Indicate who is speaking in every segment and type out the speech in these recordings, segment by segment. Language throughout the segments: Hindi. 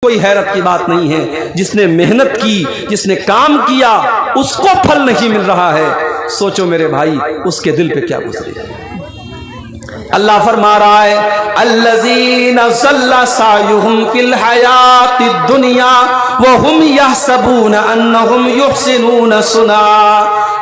Speaker 1: कोई हैरत की बात नहीं है। जिसने मेहनत की, जिसने काम किया, उसको फल नहीं मिल रहा है। सोचो मेरे भाई, उसके दिल पे क्या गुजरे। अल्लाह फरमा रहा है, अल्लज़ीना ज़ल्ला सायुहुम फिल हयातिद दुनिया व हुम यहसबूना अन्नहुम युहसिनूना सुना।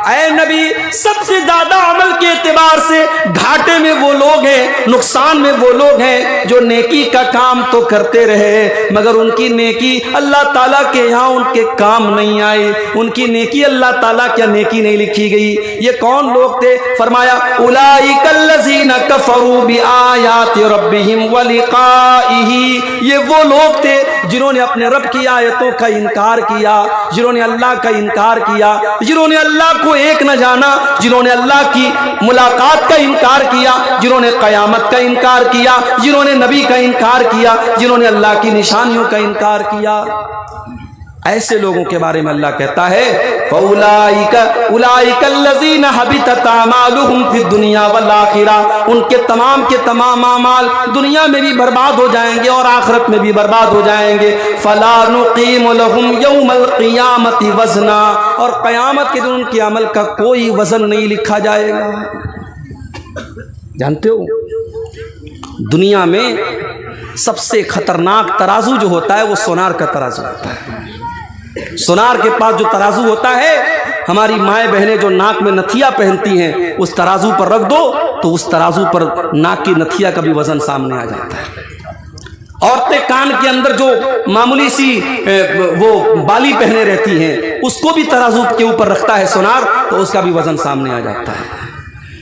Speaker 1: ऐ नबी, सबसे ज्यादा अमल के एतबार से घाटे में वो लोग हैं, नुकसान में वो लोग हैं जो नेकी का काम तो करते रहे मगर उनकी नेकी अल्लाह ताला के यहाँ उनके काम नहीं आई। उनकी नेकी अल्लाह ताला क्या नेकी नहीं लिखी गई। ये कौन लोग थे? फरमाया, उलाइकल्लज़ीना कफ़रू बिआयाति रब्बिहिम व लिक़ाइही। ये वो लोग थे जिन्होंने अपने रब की आयतों का इनकार किया, जिन्होंने अल्लाह का इनकार किया, जिन्होंने अल्लाह को एक न जाना, जिन्होंने अल्लाह की मुलाकात का इनकार किया, जिन्होंने क़यामत का इनकार किया, जिन्होंने नबी का इनकार किया, जिन्होंने अल्लाह की निशानियों का इनकार किया। ऐसे लोगों के बारे में अल्लाह कहता है, उलाइकल्लज़ीना हबितत अमालुहुम फिद दुनिया वल आखिरा। उनके तमाम के तमाम अमाल दुनिया में भी बर्बाद हो जाएंगे और आखिरत में भी बर्बाद हो जाएंगे। फला नुक़ीमु लहुम यौमल क़ियामति वज़ना। और क़यामत के दिन उनके अमल का कोई वज़न नहीं लिखा जाएगा। जानते हो, दुनिया में सबसे खतरनाक तराजू जो होता है वो सोनार का तराजू होता है। सोनार के पास जो तराजू होता है, हमारी माएँ बहनें जो नाक में नथिया पहनती हैं, उस तराजू पर रख दो तो उस तराजू पर नाक की नथिया का भी वजन सामने आ जाता है। औरतें कान के अंदर जो मामूली सी वो बाली पहने रहती हैं, उसको भी तराजू के ऊपर रखता है सोनार, तो उसका भी वजन सामने आ जाता है।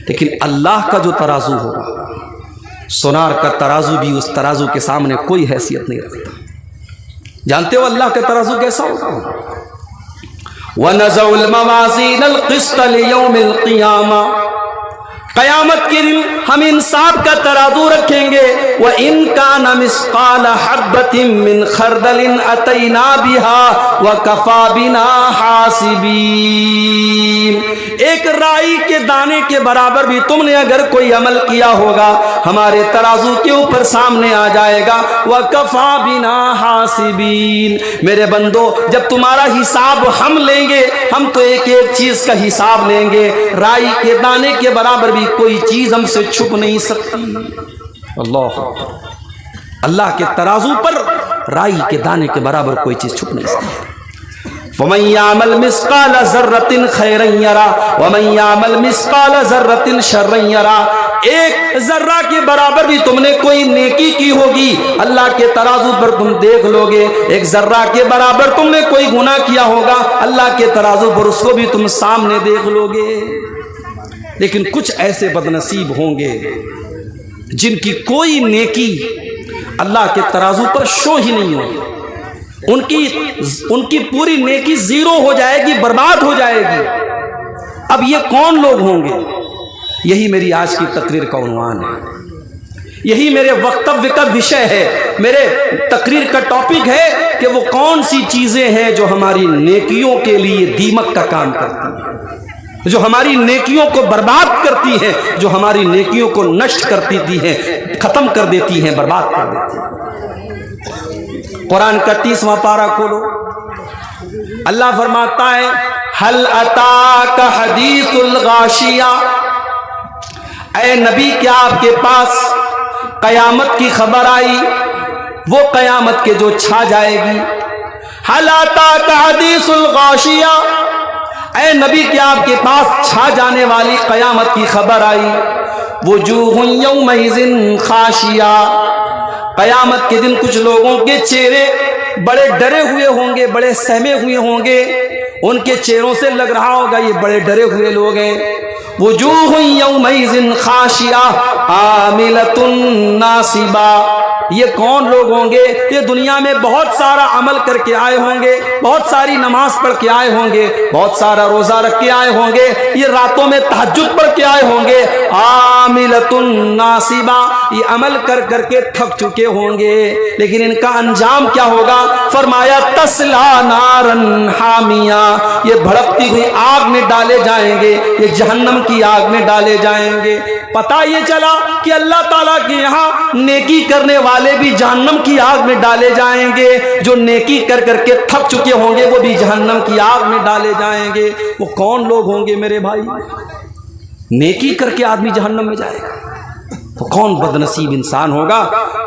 Speaker 1: लेकिन अल्लाह का जो तराजू होगा, सोनार का तराजू भी उस तराजू के सामने कोई हैसियत नहीं रखता। जानते हो अल्लाह का तराजू कैसा होगा? वनज़उल मवाज़ीनल क़िस्त लियौमिल क़ियामा। क़यामत के दिन हम इंसाफ का तराजू रखेंगे। व इन कान मिस्क़ाल हब्बतिन मिन खरदलिन अतैना बिहा व कफ़ा बिना हासिबीन। एक राई के दाने के बराबर भी तुमने अगर कोई अमल किया होगा, हमारे तराजू के ऊपर सामने आ जाएगा। व कफ़ा बिना हासिबीन। मेरे बंदो, जब तुम्हारा हिसाब हम लेंगे, हम तो एक एक चीज का हिसाब लेंगे। राई के दाने के बराबर भी कोई चीज हमसे छुप नहीं सकती। अल्लाह के तराजू पर राई के दाने के बराबर कोई चीज छुप नहीं सकती। वमन यामल मिस्काल ज़र्रतिन खैरन यरा वमन यामल मिस्काल ज़र्रतिन शर्रन यरा। एक जर्रा के बराबर भी तुमने कोई नेकी की होगी, अल्लाह के तराजू पर तुम देख लोगे। एक जर्रा के बराबर तुमने कोई गुनाह किया होगा, अल्लाह के तराजू पर उसको भी तुम सामने देख लोगे। लेकिन कुछ ऐसे बदनसीब होंगे जिनकी कोई नेकी अल्लाह के तराजू पर शो ही नहीं होगी। उनकी पूरी नेकी जीरो हो जाएगी, बर्बाद हो जाएगी। अब ये कौन लोग होंगे? यही मेरी आज की तकरीर का उन्वान है, यही मेरे वक्तव्य का विषय है। मेरे तकरीर का टॉपिक है कि वो कौन सी चीजें हैं जो हमारी नेकियों के लिए दीमक का काम करती हैं, जो हमारी नेकियों को बर्बाद करती हैं, जो हमारी नेकियों को नष्ट कर देती हैं, खत्म कर देती हैं, बर्बाद कर देती हैं। कुरान का 30वां पारा खोलो, अल्लाह फरमाता है, हल अताका हदीसुल गाशिया। ऐ नबी, क्या आपके पास कयामत की खबर आई? वो कयामत के जो छा जाएगी। हल अताका हदीसुल गाशिया। ऐ नबी, क्या आपके पास छा जाने वाली कयामत की खबर आई? वुजूहुन यौमइज़िन खाशिया। कयामत के दिन कुछ लोगों के चेहरे बड़े डरे हुए होंगे, बड़े सहमे हुए होंगे। उनके चेहरों से लग रहा होगा ये बड़े डरे हुए लोग हैं। वुजूहुन यौमइज़िन खाशिया आमिलतुन नासिबा। ये कौन लोग होंगे? ये दुनिया में बहुत सारा अमल करके आए होंगे, बहुत सारी नमाज पढ़ के आए होंगे, बहुत सारा रोजा रख के आए होंगे, ये रातों में तहज्जुद पढ़ के आए होंगे। आमिलतुन नासिबा, ये अमल कर करके थक चुके होंगे। लेकिन इनका अंजाम क्या होगा? फरमाया तस्ला नारन हामिया, ये भड़कती हुई आग में डाले जाएंगे, ये जहन्नम की आग में डाले जाएंगे। पता ये चला कि अल्लाह ताला के यहाँ नेकी करने वाले भी जहन्नम की आग में डाले जाएंगे, जो नेकी कर करके थक चुके होंगे वो भी जहन्नम की आग में डाले जाएंगे। वो कौन लोग होंगे मेरे भाई? नेकी करके आदमी जहन्नम में जाएगा तो कौन बदनसीब इंसान होगा?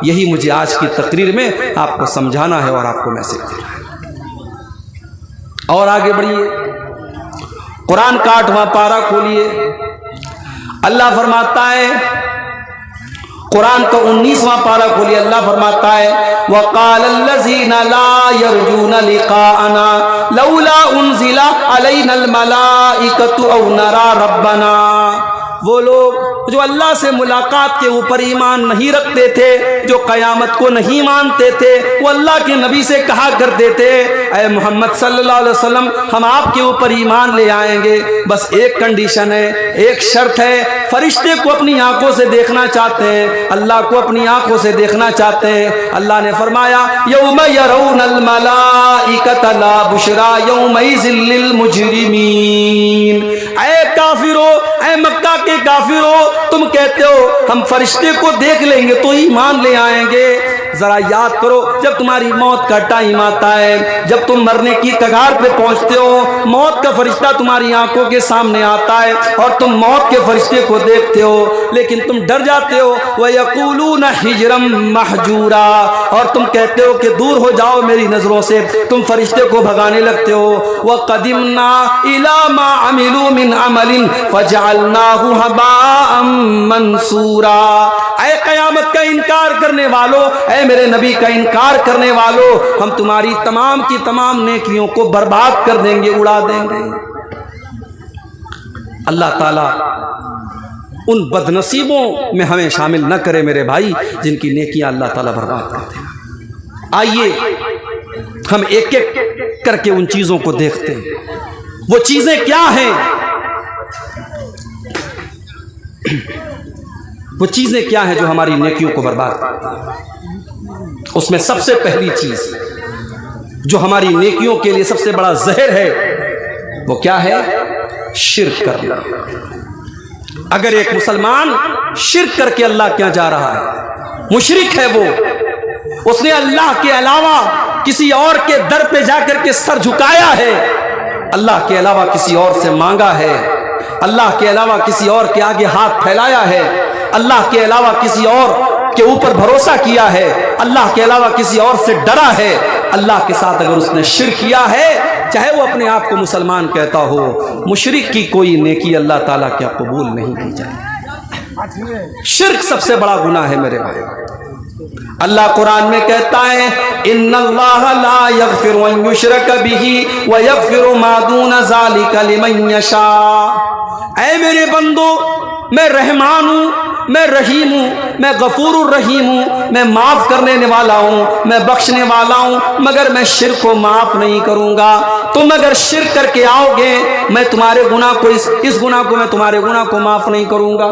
Speaker 1: यही मुझे आज की तकरीर में आपको समझाना है और आपको मैसेज देना है। और आगे बढ़िए, कुरान का 8वां पारा खोलिए। अल्लाह फरमाता है, कुरान का 19वां पारा खोलिए। अल्लाह फरमाता है वक़ाल अल्लज़ीना ला यरजूना लिक़ाअना लौला उन्ज़िला अलैनल मलाइकतु औ नरा रब्बना। वो लोग जो अल्लाह से मुलाकात के ऊपर ईमान नहीं रखते थे, जो क़यामत को नहीं मानते थे, वो अल्लाह के नबी से कहा करते थे ऐ मोहम्मद सल्लल्लाहु अलैहि वसल्लम हम आपके ऊपर ईमान ले आएंगे, बस एक कंडीशन है, एक शर्त है, फरिश्ते को अपनी आंखों से देखना चाहते हैं, अल्लाह को अपनी आंखों से देखना चाहते हैं। अल्लाह ने फरमाया यौम यरौनल मलाइकता ला बुशरा यौमइज़िल लिल मुजरिमीन। ऐ काफिरो, ऐ मक्का के काफिरो, तुम कहते हो हम फरिश्ते को देख लेंगे तो ईमान ले आएंगे। जरा याद करो, जब तुम्हारी मौत का टाइम आता है, जब तुम मरने की कगार पे पहुंचते हो, मौत का फरिश्ता तुम्हारी आंखों के सामने आता है और तुम मौत के फरिश्ते को देखते हो, लेकिन तुम डर जाते हो। वह यक़ूलूना हिजरम महजूरा, और तुम कहते हो कि दूर हो जाओ मेरी नजरों से, तुम फरिश्ते को भगाने लगते हो। वह क़दिमना इला मा अमिलू मिन अमलिन फजअलनाहु हबाअम मंसूरा। ऐ क़यामत का इनकार करने वालों, ऐ मेरे नबी का इनकार करने वालों, हम तुम्हारी तमाम की तमाम नेकियों को बर्बाद कर देंगे, उड़ा देंगे। अल्लाह ताला उन बदनसीबों में हमें शामिल न करे मेरे भाई, जिनकी नेकियां अल्लाह ताला बर्बाद करते हैं। आइए हम एक एक करके उन चीजों को देखते हैं। वो चीजें क्या हैं? वो चीजें क्या हैं जो हमारी नेकियों को बर्बाद करती हैं? उसमें सबसे पहली चीज जो हमारी नेकियों के लिए सबसे बड़ा जहर है, वो क्या है? शिर्क करना। अगर एक मुसलमान शिर्क करके अल्लाह क्या जा रहा है, मुशरिक है वो, उसने अल्लाह के अलावा किसी और के दर पे जाकर के सर झुकाया है, अल्लाह के अलावा किसी और से मांगा है, अल्लाह के अलावा किसी और के आगे हाथ फैलाया है, अल्लाह के अलावा किसी और के ऊपर भरोसा किया है, अल्लाह के अलावा किसी और से डरा है, अल्लाह के साथ अगर उसने शिर्क किया है, चाहे वो अपने आप को मुसलमान कहता हो, मुशरिक की कोई नेकी अल्लाह ताला क्या कबूल नहीं की जाए। शिर्क सबसे बड़ा गुनाह है मेरे भाई। अल्लाह कुरान में कहता है इन्नल्लाह ला यग़फ़िरु अन युशरक बिही व यग़फ़िरु मा दून ज़ालिका लिमन यशा। ऐ मेरे बंदो, मैं रहमान हूँ, मैं रहीम हूँ, मैं गफूरुर रहीम हूँ, मैं माफ़ करने वाला हूँ, मैं बख्शने वाला हूँ, मगर मैं शिर्क को माफ़ नहीं करूँगा। तुम अगर शिर्क करके आओगे, मैं तुम्हारे गुनाह को इस गुनाह को मैं तुम्हारे गुनाह को माफ़ नहीं करूँगा।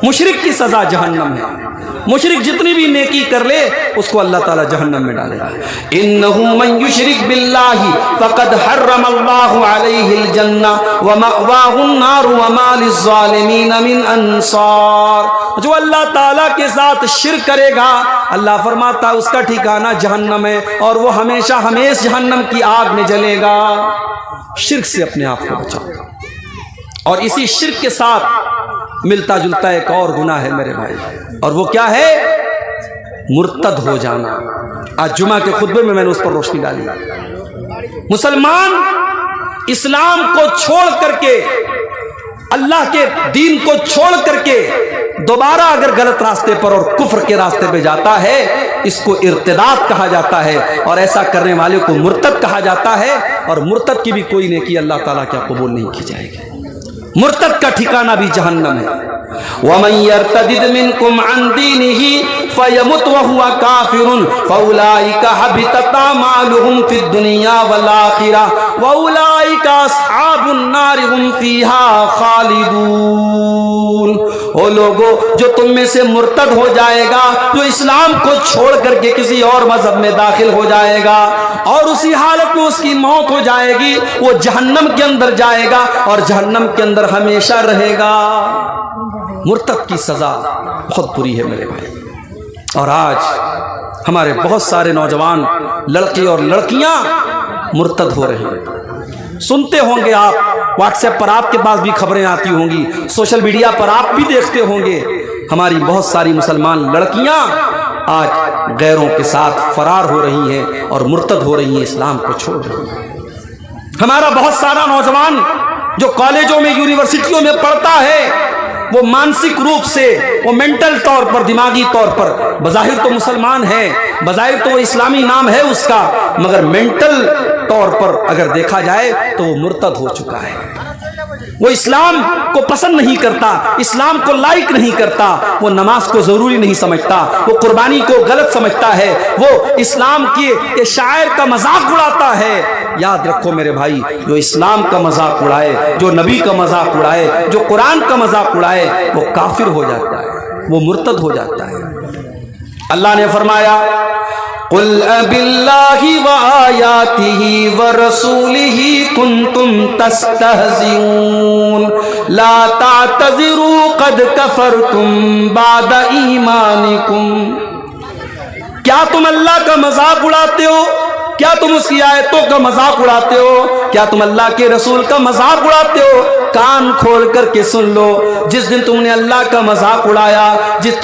Speaker 1: मुशरिक की सज़ा जहन्नम है। मुशरिक जितनी भी नेकी कर ले उसको अल्लाह ताला जहन्नम में डालेगा। इन्नहु मन युशरिक बिल्लाहि फ़क़द हर्रमल्लाहु अलैहिल जन्ना व मअवाहुन नार व मा लिज़्ज़ालिमीन मिन अंसार। जो अल्लाह ताला के साथ शिर्क करेगा, अल्लाह फरमाता उसका ठिकाना जहन्नम है और वो हमेशा हमेशा जहन्नम की आग में जलेगा। शिर्क से अपने आप को बचाओ। और इसी शिर्क के साथ मिलता जुलता एक और गुनाह है मेरे भाई, और वो क्या है? मुर्तद हो जाना। आज जुमा के खुतबे में मैंने उस पर रोशनी डाली। मुसलमान इस्लाम को छोड़ करके, अल्लाह के दीन को छोड़ करके दोबारा अगर गलत रास्ते पर और कुफ्र के रास्ते पे जाता है, इसको इर्तिदाद कहा जाता है, और ऐसा करने वाले को मुर्तद कहा जाता है। और मुर्तद की भी कोई नेकी अल्लाह ताला क्या कबूल नहीं की जाएगी। मुर्तद का ठिकाना भी जहन्नम है। वमन यर्तदिद मिनकुम अन दीनिही फयमुत व हुवा काफिरुन फउलाइका हबितत अमालुहुम फिद दुनिया वल आखिरह व उलाइका अस्हाबुन नार हुम फीहा खालिदून। ओ लोगो, जो तुम में से मुर्तद हो जाएगा, जो इस्लाम को छोड़ करके किसी और मजहब में दाखिल हो जाएगा और उसी हालत में उसकी मौत हो जाएगी, वो जहन्नम के अंदर जाएगा और जहन्नम के अंदर हमेशा रहेगा। मुर्तद की सजा बहुत बुरी है मेरे भाई। और आज हमारे बहुत सारे नौजवान लड़के और लड़कियां मुर्तद हो रहे हैं। सुनते होंगे आप, व्हाट्सएप पर आपके पास भी खबरें आती होंगी, सोशल मीडिया पर आप भी देखते होंगे, हमारी बहुत सारी मुसलमान लड़कियां आज गैरों के साथ फरार हो रही हैं और मुर्तद हो रही हैं, इस्लाम को छोड़ रही हैं। हमारा बहुत सारा नौजवान जो कॉलेजों में, यूनिवर्सिटियों में पढ़ता है, वो मानसिक रूप से, वो मेंटल तौर पर, दिमागी तौर पर बज़ाहिर तो मुसलमान है, बज़ाहिर तो इस्लामी नाम है उसका, मगर मेंटल तौर पर अगर देखा जाए तो वो मुर्तद हो चुका है। वो इस्लाम को पसंद नहीं करता, इस्लाम को लाइक नहीं करता, वो नमाज को जरूरी नहीं समझता, वो कुर्बानी को गलत समझता है, वो इस्लाम के शायर का मजाक उड़ाता है। याद रखो मेरे भाई, जो इस्लाम का मजाक उड़ाए, जो नबी का मजाक उड़ाए, जो कुरान का मजाक उड़ाए, वो काफिर हो जाता है, वो मुर्तद हो जाता है। अल्लाह ने फरमाया, कुल अबिल्लाहि व आयातिही व रसूलिही कुंतुम तस्तहज़िऊन ला तातज़िरू क़द कफ़रतुम बाद ईमानिकुम। क्या तुम अल्लाह का मजाक उड़ाते हो? क्या तुम उसकी आयतों का मजाक उड़ाते हो? क्या तुम अल्लाह के रसूल का मजाक उड़ाते हो? कान खोल करके सुन लो, जिस दिन तुमने अल्लाह का मजाक उड़ाया, जिस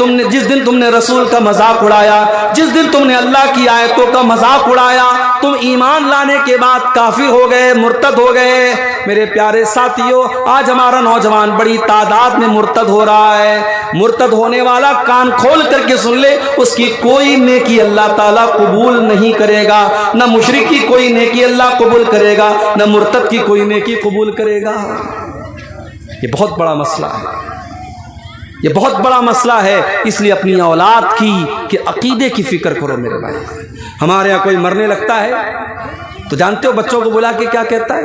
Speaker 1: दिन तुमने रसूल का मजाक उड़ाया, जिस दिन तुमने अल्लाह की आयतों का मजाक उड़ाया, तुम ईमान लाने के बाद काफिर हो गए, मुर्तद हो गए। मेरे प्यारे साथियों, आज हमारा नौजवान बड़ी तादाद में मुर्तद हो रहा है। मुर्तद होने वाला कान खोल करके सुन ले, उसकी कोई नेकी अल्लाह ताला कबूल नहीं करेगा, न मुशरिक की कोई नेकी अल्लाह कबूल करेगा, न मुर्तद की कोई नेकी कबूल करेगा। ये बहुत बड़ा मसला है, ये बहुत बड़ा मसला है। इसलिए अपनी औलाद के अकीदे की फिक्र करो मेरे भाई। हमारे यहाँ कोई मरने लगता है तो जानते हो बच्चों को बुला के क्या कहता है?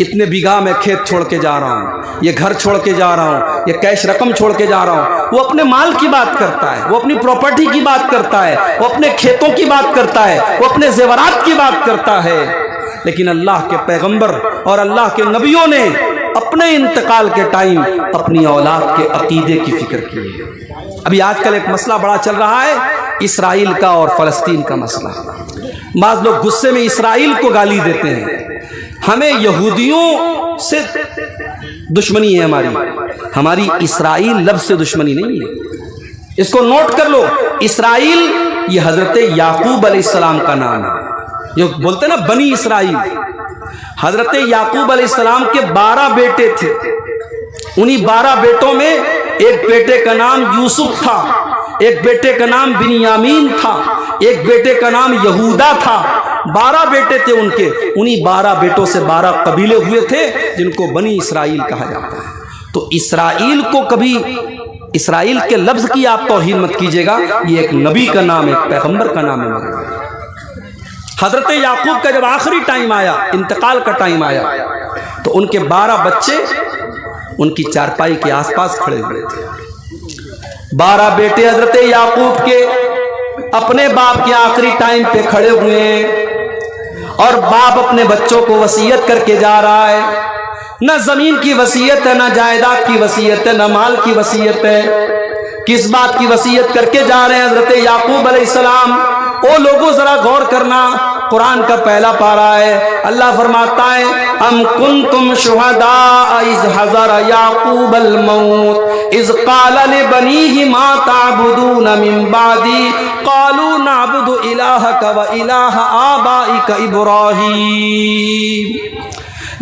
Speaker 1: इतने बीघा में खेत छोड़ के जा रहा हूँ, ये घर छोड़ के जा रहा हूँ, ये कैश रकम छोड़ के जा रहा हूँ। वो अपने माल की बात करता है, वो अपनी प्रॉपर्टी की बात करता है, वो अपने खेतों की बात करता है, वो अपने जेवरात की बात करता है। लेकिन अल्लाह के पैगंबर और अल्लाह के नबियों ने अपने इंतकाल के टाइम अपनी औलाद के अकीदे की फिक्र की है। अभी आजकल एक मसला बड़ा चल रहा है, इसराइल का और फलस्तीन का मसला। बाज़ लोग गुस्से में इसराइल को गाली देते हैं। हमें यहूदियों से दुश्मनी है, हमारी इसराइल लफ्ज़ से दुश्मनी नहीं है। इसको नोट कर लो, इसराइल ये हजरत याकूब अलैहिस्सलाम का नाम है। जो बोलते ना बनी इसराइल, हजरत याकूब अलैहिस्सलाम के 12 बेटे थे। उन्हीं 12 बेटों में एक बेटे का नाम यूसुफ था, एक बेटे का नाम बिन्यामीन था, एक बेटे का नाम यहूदा था। 12 बेटे थे उनके। उन्हीं 12 बेटों से 12 कबीले हुए थे जिनको बनी इसराइल कहा जाता है। तो इसराइल को कभी, इसराइल के लफ्ज की आप तौहीन मत कीजिएगा, ये एक नबी का नाम है, एक पैगंबर का नाम है। हजरत याकूब का जब आखिरी टाइम आया, इंतकाल का टाइम आया, तो उनके 12 बच्चे उनकी चारपाई के आसपास खड़े हुए थे। 12 बेटे हजरत याकूब के अपने बाप के आखिरी टाइम पे खड़े हुए हैं और बाप अपने बच्चों को वसीयत करके जा रहा है। न जमीन की वसीयत है, न जायदाद की वसीयत है, न माल की वसीयत है। किस बात की वसीयत करके जा रहे हैं हजरत याकूब अलैहिस्सलाम? ओ लोगों जरा गौर करना, कुरान का पहला पारा है। अल्लाह फरमाता है, अम कुंतुम शुहदा इज़ हज़र याकूब अल मौत इज़ क़ाल लिबनीहि मा ताबुदून मिन बादी क़ालू नअबुदु इलाहक व इलाह आबाइक इब्राहीम।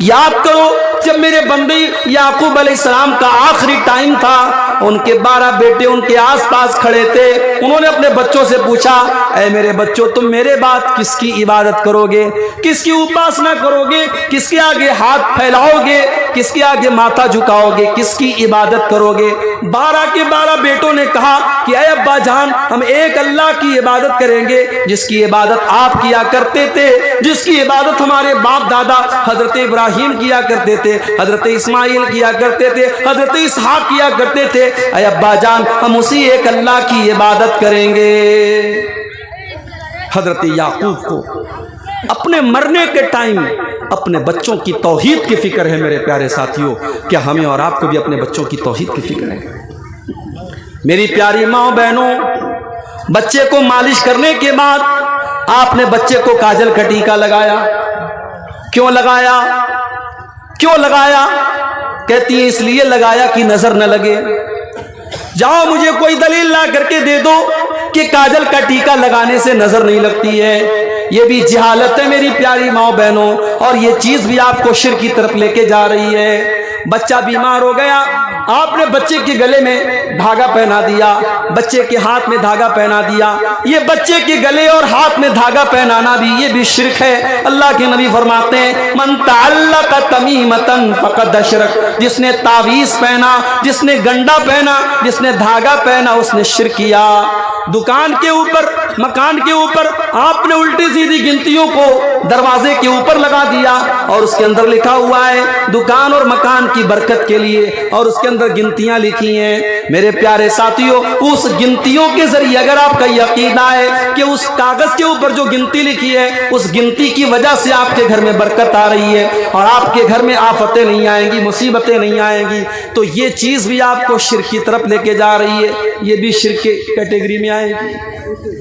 Speaker 1: याद करो जब मेरे बंदे याकूब अलैहिस्सलाम का आखिरी टाइम था, उनके 12 बेटे उनके आसपास खड़े थे उन्होंने अपने बच्चों से पूछा, ऐ मेरे बच्चों, तुम मेरे बाद किसकी इबादत करोगे, किसकी उपासना करोगे, किसके आगे हाथ फैलाओगे, किसके आगे माथा झुकाओगे, किसकी इबादत करोगे। 12 के 12 बेटों ने कहा कि ऐ अब्बा जान, हम एक अल्लाह की इबादत करेंगे जिसकी इबादत आप किया करते थे, जिसकी इबादत हमारे बाप दादा हजरत इब्राहिम किया करते थे, हजरत इस्माइल किया करते थे, हजरत इसहाक किया करते थे। ऐ अब्बा जान, हम उसी एक अल्लाह की इबादत करेंगे। हजरत याकूब को अपने मरने के टाइम अपने बच्चों की तौहीद की फिक्र है। मेरे प्यारे साथियों, क्या हमें और आपको भी अपने बच्चों की तौहीद की फिक्र है? मेरी प्यारी माँ बहनों, बच्चे को मालिश करने के बाद आपने बच्चे को काजल का टीका लगाया। क्यों लगाया? क्यों लगाया? कहती है इसलिए लगाया कि नजर न लगे। जाओ मुझे कोई दलील ला करके दे दो कि काजल का टीका लगाने से नजर नहीं लगती है। ये भी जहालत है मेरी प्यारी माँ बहनों, और ये चीज भी आपको शिर्क की तरफ लेके जा रही है। बच्चा बीमार हो गया, आपने बच्चे के गले में धागा पहना दिया, बच्चे के हाथ में धागा पहना दिया। ये बच्चे के गले और हाथ में धागा पहनाना भी ये भी शिर्क है। अल्लाह के नबी फरमाते हैं, मन तअल्लक़ तमीमतन फ़क़द अशरक, जिसने तावीज़ पहना, जिसने गंडा पहना, जिसने धागा पहना, उसने शिर्क किया। दुकान के ऊपर, मकान के ऊपर आपने उल्टी सीधी गिनतियों को दरवाजे के ऊपर लगा दिया और उसके अंदर लिखा हुआ है दुकान और मकान की बरकत के लिए, और उसके अंदर गिनतियां लिखी हैं। मेरे प्यारे साथियों, उस गिनतियों के जरिए अगर आपका यकीन है कि उस कागज के ऊपर जो गिनती लिखी है, उस गिनती की वजह से आपके घर में बरकत आ रही है और आपके घर में आफतें नहीं आएंगी, मुसीबतें नहीं आएंगी, तो ये चीज भी आपको शिर्क की तरफ लेके जा रही है। ये भी शिर्क के कैटेगरी में आएगी।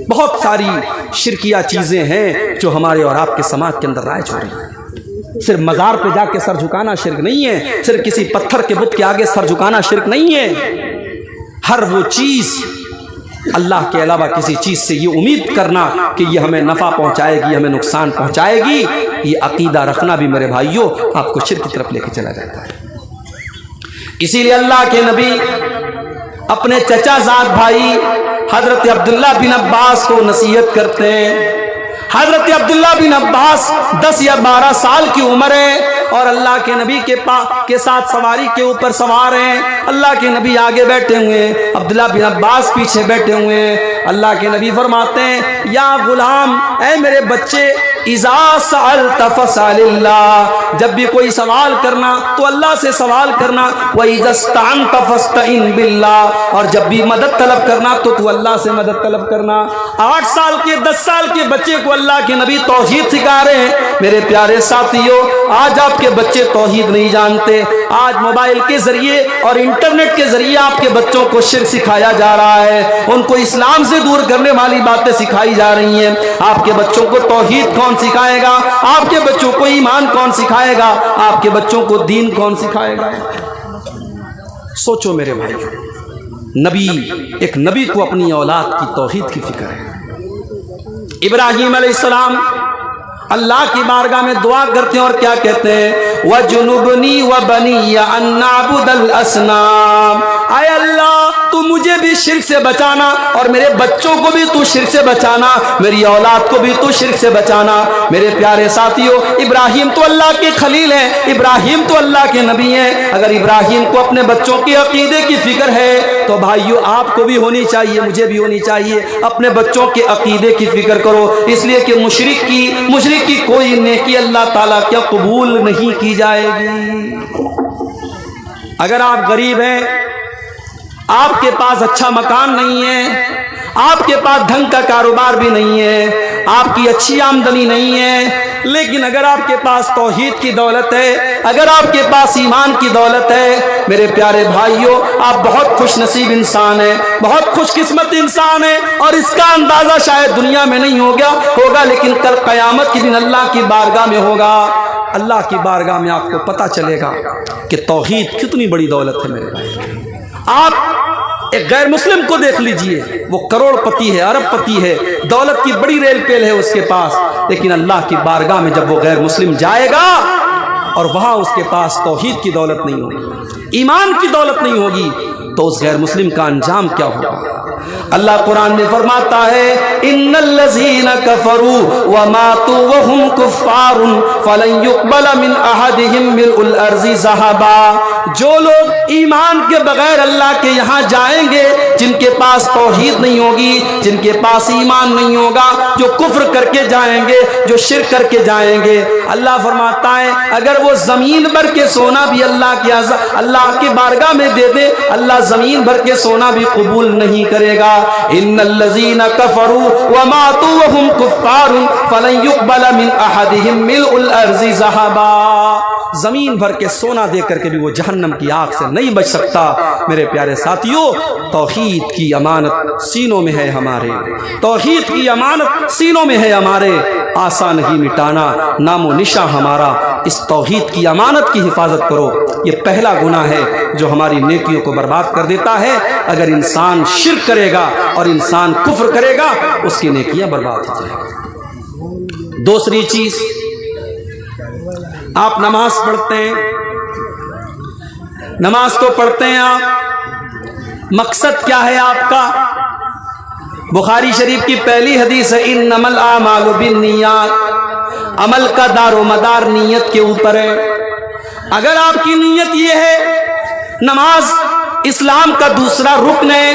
Speaker 1: बहुत सारी शिर्किया चीजें हैं जो हमारे और आपके समाज के अंदर राइज हो रही है। सिर्फ मजार पे जाके सर झुकाना शिर्क नहीं है, सिर्फ किसी पत्थर के बुत के आगे सर झुकाना शिर्क नहीं है। हर वो चीज अल्लाह के अलावा किसी चीज से ये उम्मीद करना कि ये हमें नफा पहुंचाएगी, हमें नुकसान पहुंचाएगी, ये अकीदा रखना भी मेरे भाइयों आपको शिर्क की तरफ लेके चला जाता है। इसीलिए अल्लाह के नबी अपने चचाजाद भाई हजरत अब्दुल्ला बिन अब्बास को नसीहत करते हैं। हजरत अब्दुल्ला बिन अब्बास 10 या 12 साल की उम्र है और अल्लाह के नबी के साथ सवारी के ऊपर सवार हैं। अल्लाह के नबी आगे बैठे हुए हैं, अब्दुल्ला बिन अब्बास पीछे बैठे हुए हैं। अल्लाह के नबी फरमाते हैं, या गुलाम, ऐ मेरे बच्चे, इज़ा सअल्त फसअलिल्लाह, जब भी कोई सवाल करना तो अल्लाह से सवाल करना। व इज़ा इस्तअनत फस्तईन बिल्लाह, और जब भी मदद तलब करना तो तू अल्लाह से मदद तलब करना। 8 साल के 10 साल के बच्चे को अल्लाह के नबी तौहीद सिखा रहे हैं। मेरे प्यारे साथियों, आज आपके बच्चे तौहीद नहीं जानते। आज मोबाइल के जरिए और इंटरनेट के जरिए आपके बच्चों को शिर्क सिखाया जा रहा है, उनको इस्लाम से दूर करने वाली बातें सिखाई जा रही हैं। आपके बच्चों को तौहीद कौन सिखाएगा? आपके बच्चों को ईमान कौन सिखाएगा? आपके बच्चों को दीन कौन सिखाएगा? सोचो मेरे भाइयों, एक नबी को अपनी औलाद की तौहीद की फिक्र है। इब्राहीम अलैहिस्सलाम अल्लाह की बारगाह में दुआ करते हैं और क्या कहते हैं? वजुनुबनी व बनिया अन नअबुदल असनाम, आय अल्लाह तू मुझे भी शिर्क से बचाना और मेरे बच्चों को भी तू शिर्क से बचाना, मेरी औलाद को भी तू शिर्क से बचाना। मेरे प्यारे साथियों, इब्राहिम तो अल्लाह के खलील हैं, इब्राहिम तो अल्लाह के नबी हैं। अगर इब्राहिम को अपने बच्चों के अकीदे की फिक्र है तो भाइयों आपको भी होनी चाहिए, मुझे भी होनी चाहिए। अपने बच्चों के अकीदे की फिक्र करो, इसलिए कि मुशरिक की कोई नेकी अल्लाह ताला क्या कबूल नहीं की जाएगी। अगर आप गरीब हैं, आपके पास अच्छा मकान नहीं है, आपके पास ढंग का कारोबार भी नहीं है, आपकी अच्छी आमदनी नहीं है, लेकिन अगर आपके पास तौहीद की दौलत है, अगर आपके पास ईमान की दौलत है, मेरे प्यारे भाइयों आप बहुत खुश नसीब इंसान हैं, बहुत खुशकिस्मत इंसान हैं। और इसका अंदाजा शायद दुनिया में नहीं होगा, लेकिन कल क़यामत के दिन अल्लाह की बारगाह में होगा। अल्लाह की बारगाह में आपको पता चलेगा कि तौहीद कितनी बड़ी दौलत है। मेरे भाई, आप एक गैर मुस्लिम को देख लीजिए, वो करोड़पति है, अरबपति है, दौलत की बड़ी रेल पेल है उसके पास, लेकिन अल्लाह की बारगाह में जब वो गैर मुस्लिम जाएगा और वहां उसके पास तौहीद की दौलत नहीं होगी, ईमान की दौलत नहीं होगी, तो उस गैर मुस्लिम का अंजाम क्या होगा? अल्लाह कुरान में फरमाता है इन्नल्लज़ीना कफरू व मातू व हुम कुफ्फारुन फलन युक़बल मिन अहदिहिम मिलउल अर्ज़ि ज़हबा। जो लोग ईमान के बगैर अल्लाह के यहाँ जाएंगे, जिनके पास तौहीद नहीं होगी, जिनके पास ईमान नहीं होगा, जो कुफ्र करके जाएंगे, जो शिर्क करके जाएंगे, अल्लाह फरमाता है अगर वो जमीन भर के सोना भी अल्लाह की बारगाह में दे दे, अल्लाह जमीन भर के सोना भी कबूल नहीं करेगा। इन्नल्लज़ीना कफरू व मातू व हुम कुफ्फारुन फलन युक़बल मिन अहदिहिम मिलउल अर्ज़ि ज़हबा। जमीन भर के सोना दे करके भी वो जहन्नम की आग से नहीं बच सकता। मेरे प्यारे साथियों, तौहीद की अमानत सीनों में है हमारे, तौहीद की अमानत सीनों में है हमारे, आसान नहीं मिटाना नामो निशा हमारा। इस तौहीद की अमानत की हिफाजत करो। ये पहला गुनाह है जो हमारी नेकियों को बर्बाद कर देता है। अगर इंसान शिर्क करेगा और इंसान कुफ्र करेगा, उसकी नेकियां बर्बाद हो जाएगी। दूसरी चीज, आप नमाज पढ़ते हैं, नमाज तो पढ़ते हैं आप, मकसद क्या है आपका? बुखारी शरीफ की पहली हदीस है इन्नमल आमालु बिन्नियात, अमल का दारो मदार नीयत के ऊपर है। अगर आपकी नीयत ये है नमाज इस्लाम का दूसरा रुकन है,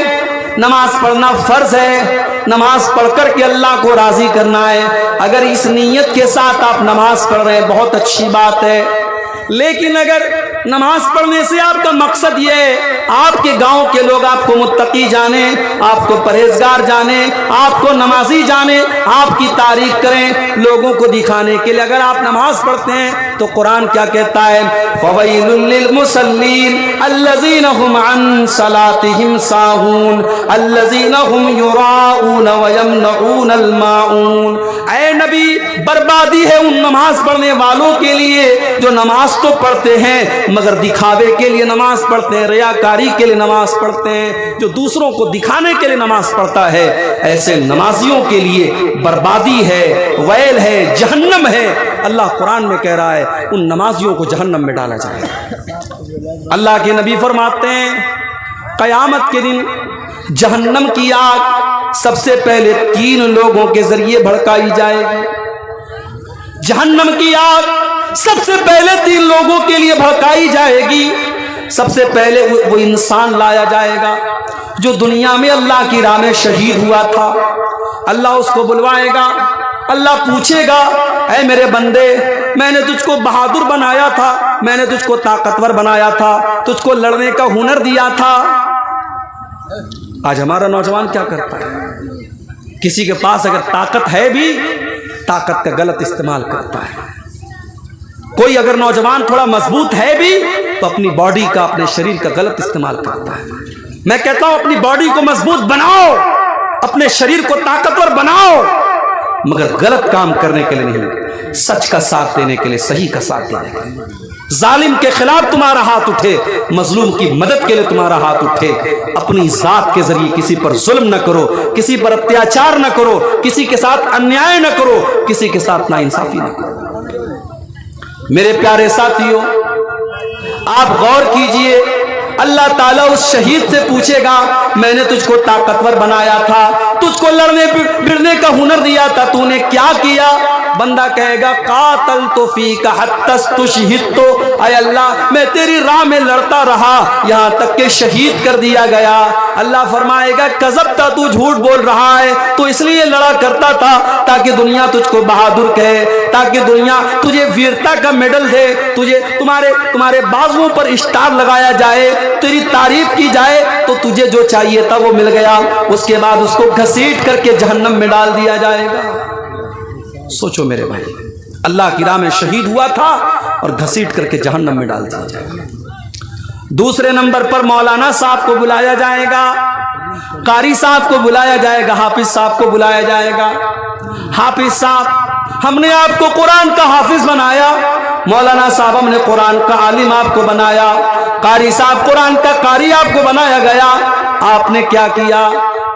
Speaker 1: नमाज पढ़ना फर्ज है, नमाज पढ़कर के अल्लाह को राजी करना है, अगर इस नीयत के साथ आप नमाज पढ़ रहे हैं बहुत अच्छी बात है। लेकिन अगर नमाज पढ़ने से आपका मकसद ये है आपके गांव के लोग आपको मुत्तकी जाने, आपको परहेजगार जाने, आपको नमाजी जाने, आपकी तारीफ करें, लोगों को दिखाने के लिए अगर आप नमाज पढ़ते हैं तो कुरान क्या कहता है? फवैलुल लिल मुसल्लीन अल्लज़ीना हुम अन सलातिहिम साहून अल्लज़ीना हुम युराऊन व यमनऊनल माऊन। ऐ नबी, बर्बादी है उन नमाज पढ़ने वालों के लिए जो नमाज तो पढ़ते हैं मगर दिखावे के लिए नमाज पढ़ते हैं, रियाकारी के लिए नमाज पढ़ते हैं, जो दूसरों को दिखाने के लिए नमाज पढ़ता है। ऐसे नमाजियों के लिए बर्बादी है, वैल है, जहन्नम है। अल्लाह कुरान में कह रहा है उन नमाजियों को जहन्नम में डाला जाएगा। अल्लाह के नबी फरमाते हैं कयामत के दिन जहन्नम की आग सबसे पहले 3 लोगों के जरिए भड़काई जाएगी। जहन्नम की आग सबसे पहले 3 लोगों के लिए भड़काई जाएगी। सबसे पहले वो इंसान लाया जाएगा जो दुनिया में अल्लाह की राह में शहीद हुआ था। अल्लाह उसको बुलवाएगा, अल्लाह पूछेगा ऐ मेरे बंदे, मैंने तुझको बहादुर बनाया था, मैंने तुझको ताकतवर बनाया था, तुझको लड़ने का हुनर दिया था। आज हमारा नौजवान क्या करता है? किसी के पास अगर ताकत है भी, ताकत का गलत इस्तेमाल करता है। कोई अगर नौजवान थोड़ा मजबूत है भी तो अपनी बॉडी का, अपने शरीर का गलत इस्तेमाल करता है। मैं कहता हूं अपनी बॉडी को मजबूत बनाओ, अपने शरीर को ताकतवर बनाओ, मगर गलत काम करने के लिए नहीं, सच का साथ देने के लिए, सही का साथ देने के लिए। जालिम के खिलाफ तुम्हारा हाथ उठे, मजलूम की मदद के लिए तुम्हारा हाथ उठे। अपनी जात के जरिए किसी पर जुल्म न करो, किसी पर अत्याचार न करो, किसी के साथ अन्याय न करो, किसी के साथ नाइंसाफी न करो। मेरे प्यारे साथियों, आप गौर कीजिए, अल्लाह ताला उस शहीद से पूछेगा मैंने तुझको ताकतवर बनाया था, तुझको लड़ने भिड़ने का हुनर दिया था, तूने क्या किया? बंदा कहेगा कातल तो फी का हत्तस तुशहिद, तो अय अल्लाह मैं तेरी राह में लड़ता रहा, यहाँ तक के शहीद कर दिया गया। अल्लाह फरमाएगा कज़ब्ता, तू झूठ बोल रहा है, तो इसलिए लड़ा करता था ताकि दुनिया तुझको बहादुर कहे, ताकि दुनिया तुझे वीरता का मेडल दे, तुझे तुम्हारे बाजुओं पर स्टार लगाया जाए, तेरी तारीफ की जाए, तो तुझे जो चाहिए था वो मिल गया। उसके बाद उसको घसीट करके जहन्नम में डाल दिया जाएगा। सोचो मेरे भाई, अल्लाह की राह में शहीद हुआ था और घसीट करके जहन्नम में डाल दिया जाएगा। दूसरे नंबर पर मौलाना साहब को बुलाया जाएगा, कारी साहब को बुलाया जाएगा, हाफिज साहब को बुलाया जाएगा। हाफिज साहब, हमने आपको कुरान का हाफिज बनाया। मौलाना साहब, हमने कुरान का आलिम आपको बनाया। कारी साहब, कुरान का कारी आपको बनाया गया। आपने क्या किया?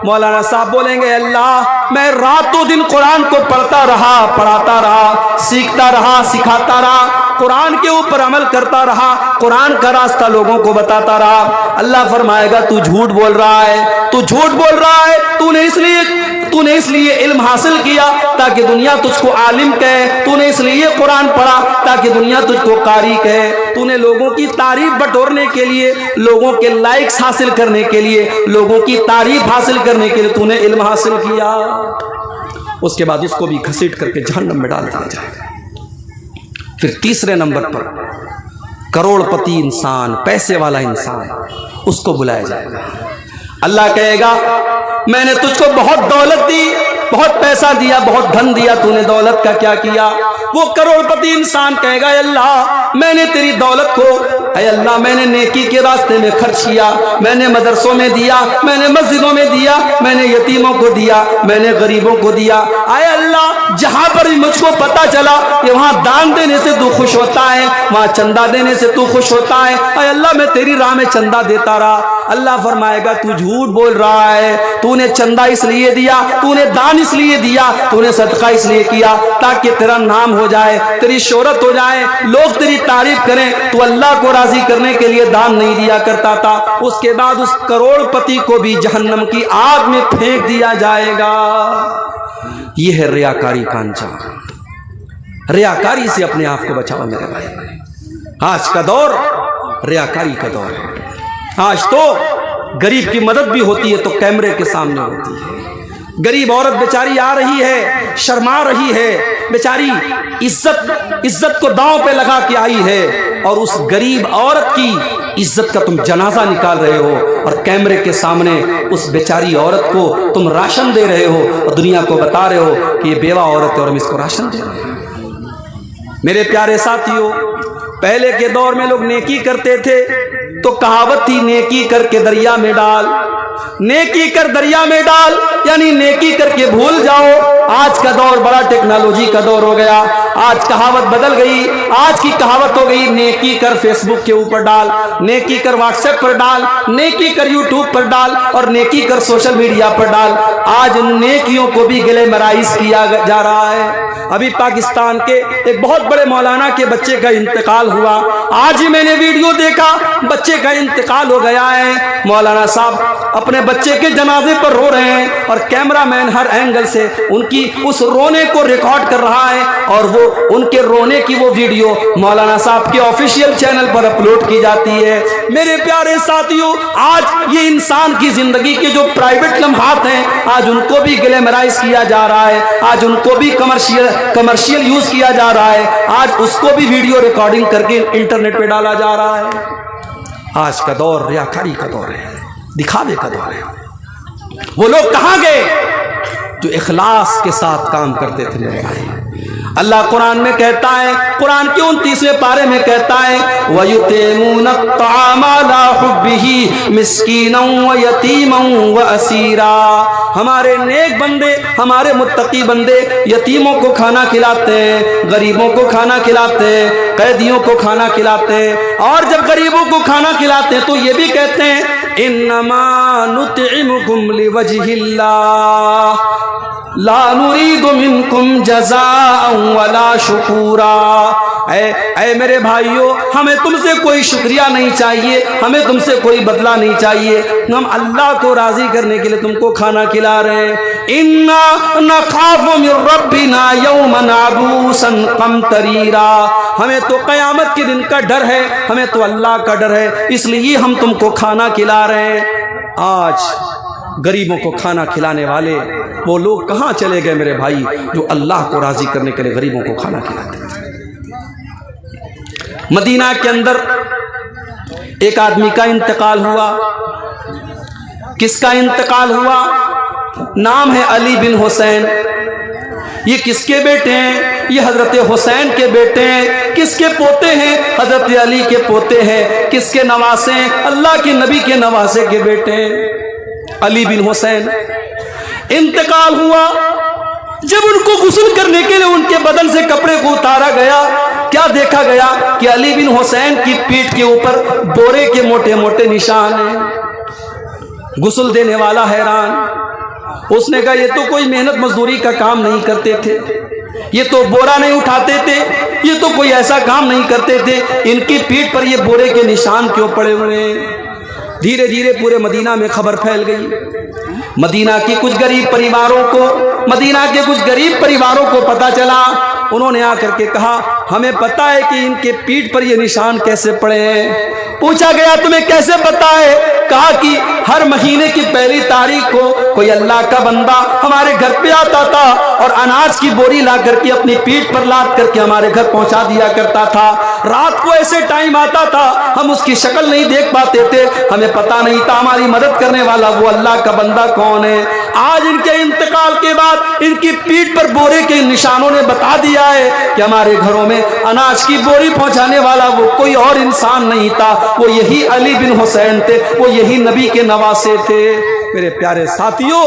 Speaker 1: मौलाना साहब बोलेंगे अल्लाह मैं रातों दिन कुरान को पढ़ता रहा, पढ़ाता रहा, सीखता रहा, सिखाता रहा, कुरान के ऊपर अमल करता रहा, कुरान का रास्ता लोगों को बताता रहा। अल्लाह फरमाएगा तू झूठ बोल रहा है, तू झूठ बोल रहा है, तूने इसलिए इल्म हासिल किया ताकि दुनिया तुझको आलिम कहे, तूने इसलिए कुरान पढ़ा ताकि दुनिया तुझको कारी कहे, तूने लोगों की तारीफ बटोरने के लिए, लोगों के लाइक्स हासिल करने के लिए, लोगों की तारीफ हासिल करने के लिए तूने इल्म हासिल किया। उसके बाद उसको भी घसीट करके जहन्नम में डाल दिया जाएगा। फिर तीसरे नंबर पर करोड़पति इंसान, पैसे वाला इंसान, उसको बुलाया जाएगा। अल्लाह कहेगा मैंने तुझको बहुत दौलत दी, बहुत पैसा दिया, बहुत धन दिया, तूने दौलत का क्या किया? वो करोड़पति इंसान कहेगा अल्लाह मैंने तेरी दौलत को, अल्लाह मैंने नेकी के रास्ते में खर्च किया, मैंने मदरसों में दिया, मैंने मस्जिदों में दिया, मैंने यतीमों को दिया, मैंने गरीबों को दिया। आए अल्लाह जहां पर भी मुझको पता चला कि वहां दान देने से तू खुश होता है, वहां चंदा देने से तू खुश होता है, आए अल्लाह मैं तेरी राह में चंदा देता रहा। अल्लाह फरमाएगा तू झूठ बोल रहा है, तूने चंदा इसलिए दिया, तूने दान इसलिए दिया, तूने सदका इसलिए किया ताकि तेरा नाम हो जाए, तेरी शोहरत हो जाए, लोग तेरी तारीफ करें। तू अल्लाह को राजी करने के लिए दान नहीं दिया करता था। उसके बाद उस करोड़पति को भी जहन्नम की आग में फेंक दिया जाएगा। यह है रियाकारी का अंजाम। रियाकारी से अपने आप को बचाओ मेरे भाई। आज का दौर रियाकारी का दौर है। आज तो गरीब की मदद भी होती है तो कैमरे के सामने होती है। गरीब औरत बेचारी आ रही है, शर्मा रही है, बेचारी इज्जत को दांव पे लगा के आई है, और उस गरीब औरत की इज्जत का तुम जनाजा निकाल रहे हो, और कैमरे के सामने उस बेचारी औरत को तुम राशन दे रहे हो, और दुनिया को बता रहे हो कि ये बेवा औरत है और हम इसको राशन दे रहे हैं। मेरे प्यारे साथियों, पहले के दौर में लोग नेकी करते थे तो कहावत थी नेकी करके दरिया में डाल, नेकी कर दरिया में डाल, यानी नेकी करके भूल जाओ। आज का दौर बड़ा टेक्नोलॉजी का दौर हो गया। आज कहावत बदल गई। आज की कहावत हो गई नेकी कर फेसबुक के ऊपर डाल, नेकी कर व्हाट्सएप पर डाल, नेकी कर यूट्यूब पर डाल, और नेकी कर सोशल मीडिया पर डाल। आज उन नेकियों को भी ग्लैमराइज किया जा रहा है। अभी पाकिस्तान के एक बहुत बड़े मौलाना के बच्चे का इंतकाल हुआ। आज ही मैंने वीडियो देखा, बच्चे का इंतकाल हो गया है। मौलाना साहब अपने बच्चे के जनाजे पर रो रहे हैं, और कैमरामैन हर एंगल से उनकी उस रोने को रिकॉर्ड कर रहा है, और वो उनके रोने की वो वीडियो मौलाना साहब के ऑफिशियल चैनल पर अपलोड की जाती है। मेरे प्यारे साथियों, आज ये इंसान की जिंदगी के जो प्राइवेट लम्हात हैं, आज उनको भी ग्लैमराइज किया जा रहा है, आज उनको भी कमर्शियल यूज किया जा रहा है, आज उसको भी वीडियो रिकॉर्डिंग करके इंटरनेट पे डाला जा रहा है। आज का दौर रियाकारी का दौर है, दिखावे का दौर है। वो लोग कहां गए जो इखलास के साथ काम करते थे मेरे भाई? अल्लाह कुरान में कहता है, कुरान के 29वें पारे में कहता है, वयुतिमून अत्तामा अला हुब्बिही मिस्कीनन व यतीमन व असीरा। हमारे नेक बंदे, हमारे मुत्तकी बंदे यतीमों को खाना खिलाते हैं, गरीबों को खाना खिलाते हैं, कैदियों को खाना खिलाते हैं, और जब गरीबों को खाना खिलाते हैं तो ये भी कहते हैं इन्नमा नुतिमुकुम लिवजहिल्लाह ला नुरीदु मिनकुम जज़ाअन वला शुकूरा। ऐ मेरे भाइयों, हमें तुमसे कोई शुक्रिया नहीं चाहिए, हमें तुमसे कोई बदला नहीं चाहिए, हम अल्लाह को राजी करने के लिए तुमको खाना खिला रहे हैं। इन्ना नखाफु मिन रब्बिना यौमन अबूसन कमतरीरा। हमें तो क़यामत के दिन का डर है, हमें तो अल्लाह का डर है, इसलिए हम तुमको खाना खिला रहे हैं। आज गरीबों को खाना खिलाने वाले वो लोग कहाँ चले गए मेरे भाई, जो अल्लाह को राजी करने के लिए गरीबों को खाना खिलाते थे? मदीना के अंदर एक आदमी का इंतकाल हुआ। किसका इंतकाल हुआ? नाम है अली बिन हुसैन। ये किसके बेटे हैं? ये हजरत हुसैन के बेटे हैं। किसके पोते हैं? हजरत अली के पोते हैं। किसके नवासे हैं? अल्लाह के नबी के नवासे के बेटे हैं, अली बिन हुसैन। इंतकाल हुआ। जब उनको गुस्ल करने के लिए उनके बदन से कपड़े को उतारा गया, क्या देखा गया कि अली बिन हुसैन की पीठ के ऊपर बोरे के मोटे मोटे निशान हैं। गुस्ल देने वाला हैरान, उसने कहा ये तो कोई मेहनत मजदूरी का काम नहीं करते थे, ये तो बोरा नहीं उठाते थे, ये तो कोई ऐसा काम नहीं करते थे, इनकी पीठ पर ये बोरे के निशान क्यों पड़े हुए हैं। धीरे धीरे पूरे मदीना में खबर फैल गई। मदीना के कुछ गरीब परिवारों को पता चला। उन्होंने आकर के कहा हमें पता है कि इनके पीठ पर ये निशान कैसे पड़े हैं। पूछा गया तुम्हें कैसे पता है? कहा कि हर महीने की पहली तारीख को कोई अल्लाह का बंदा हमारे घर पे आता था और अनाज की बोरी ला करके अपनी पीठ पर लाद करके हमारे घर पहुंचा दिया करता था। रात को ऐसे टाइम आता था हम उसकी शक्ल नहीं देख पाते थे, हमें पता नहीं था हमारी मदद करने वाला वो अल्लाह का बंदा कौन है। आज इनके इंतकाल के बाद इनकी पीठ पर बोरे के निशानों ने बता दिया है कि हमारे घरों में अनाज की बोरी पहुंचाने वाला वो कोई और इंसान नहीं था, वो यही अली बिन हुसैन थे, वो यही नबी के नवासे थे। मेरे प्यारे साथियों,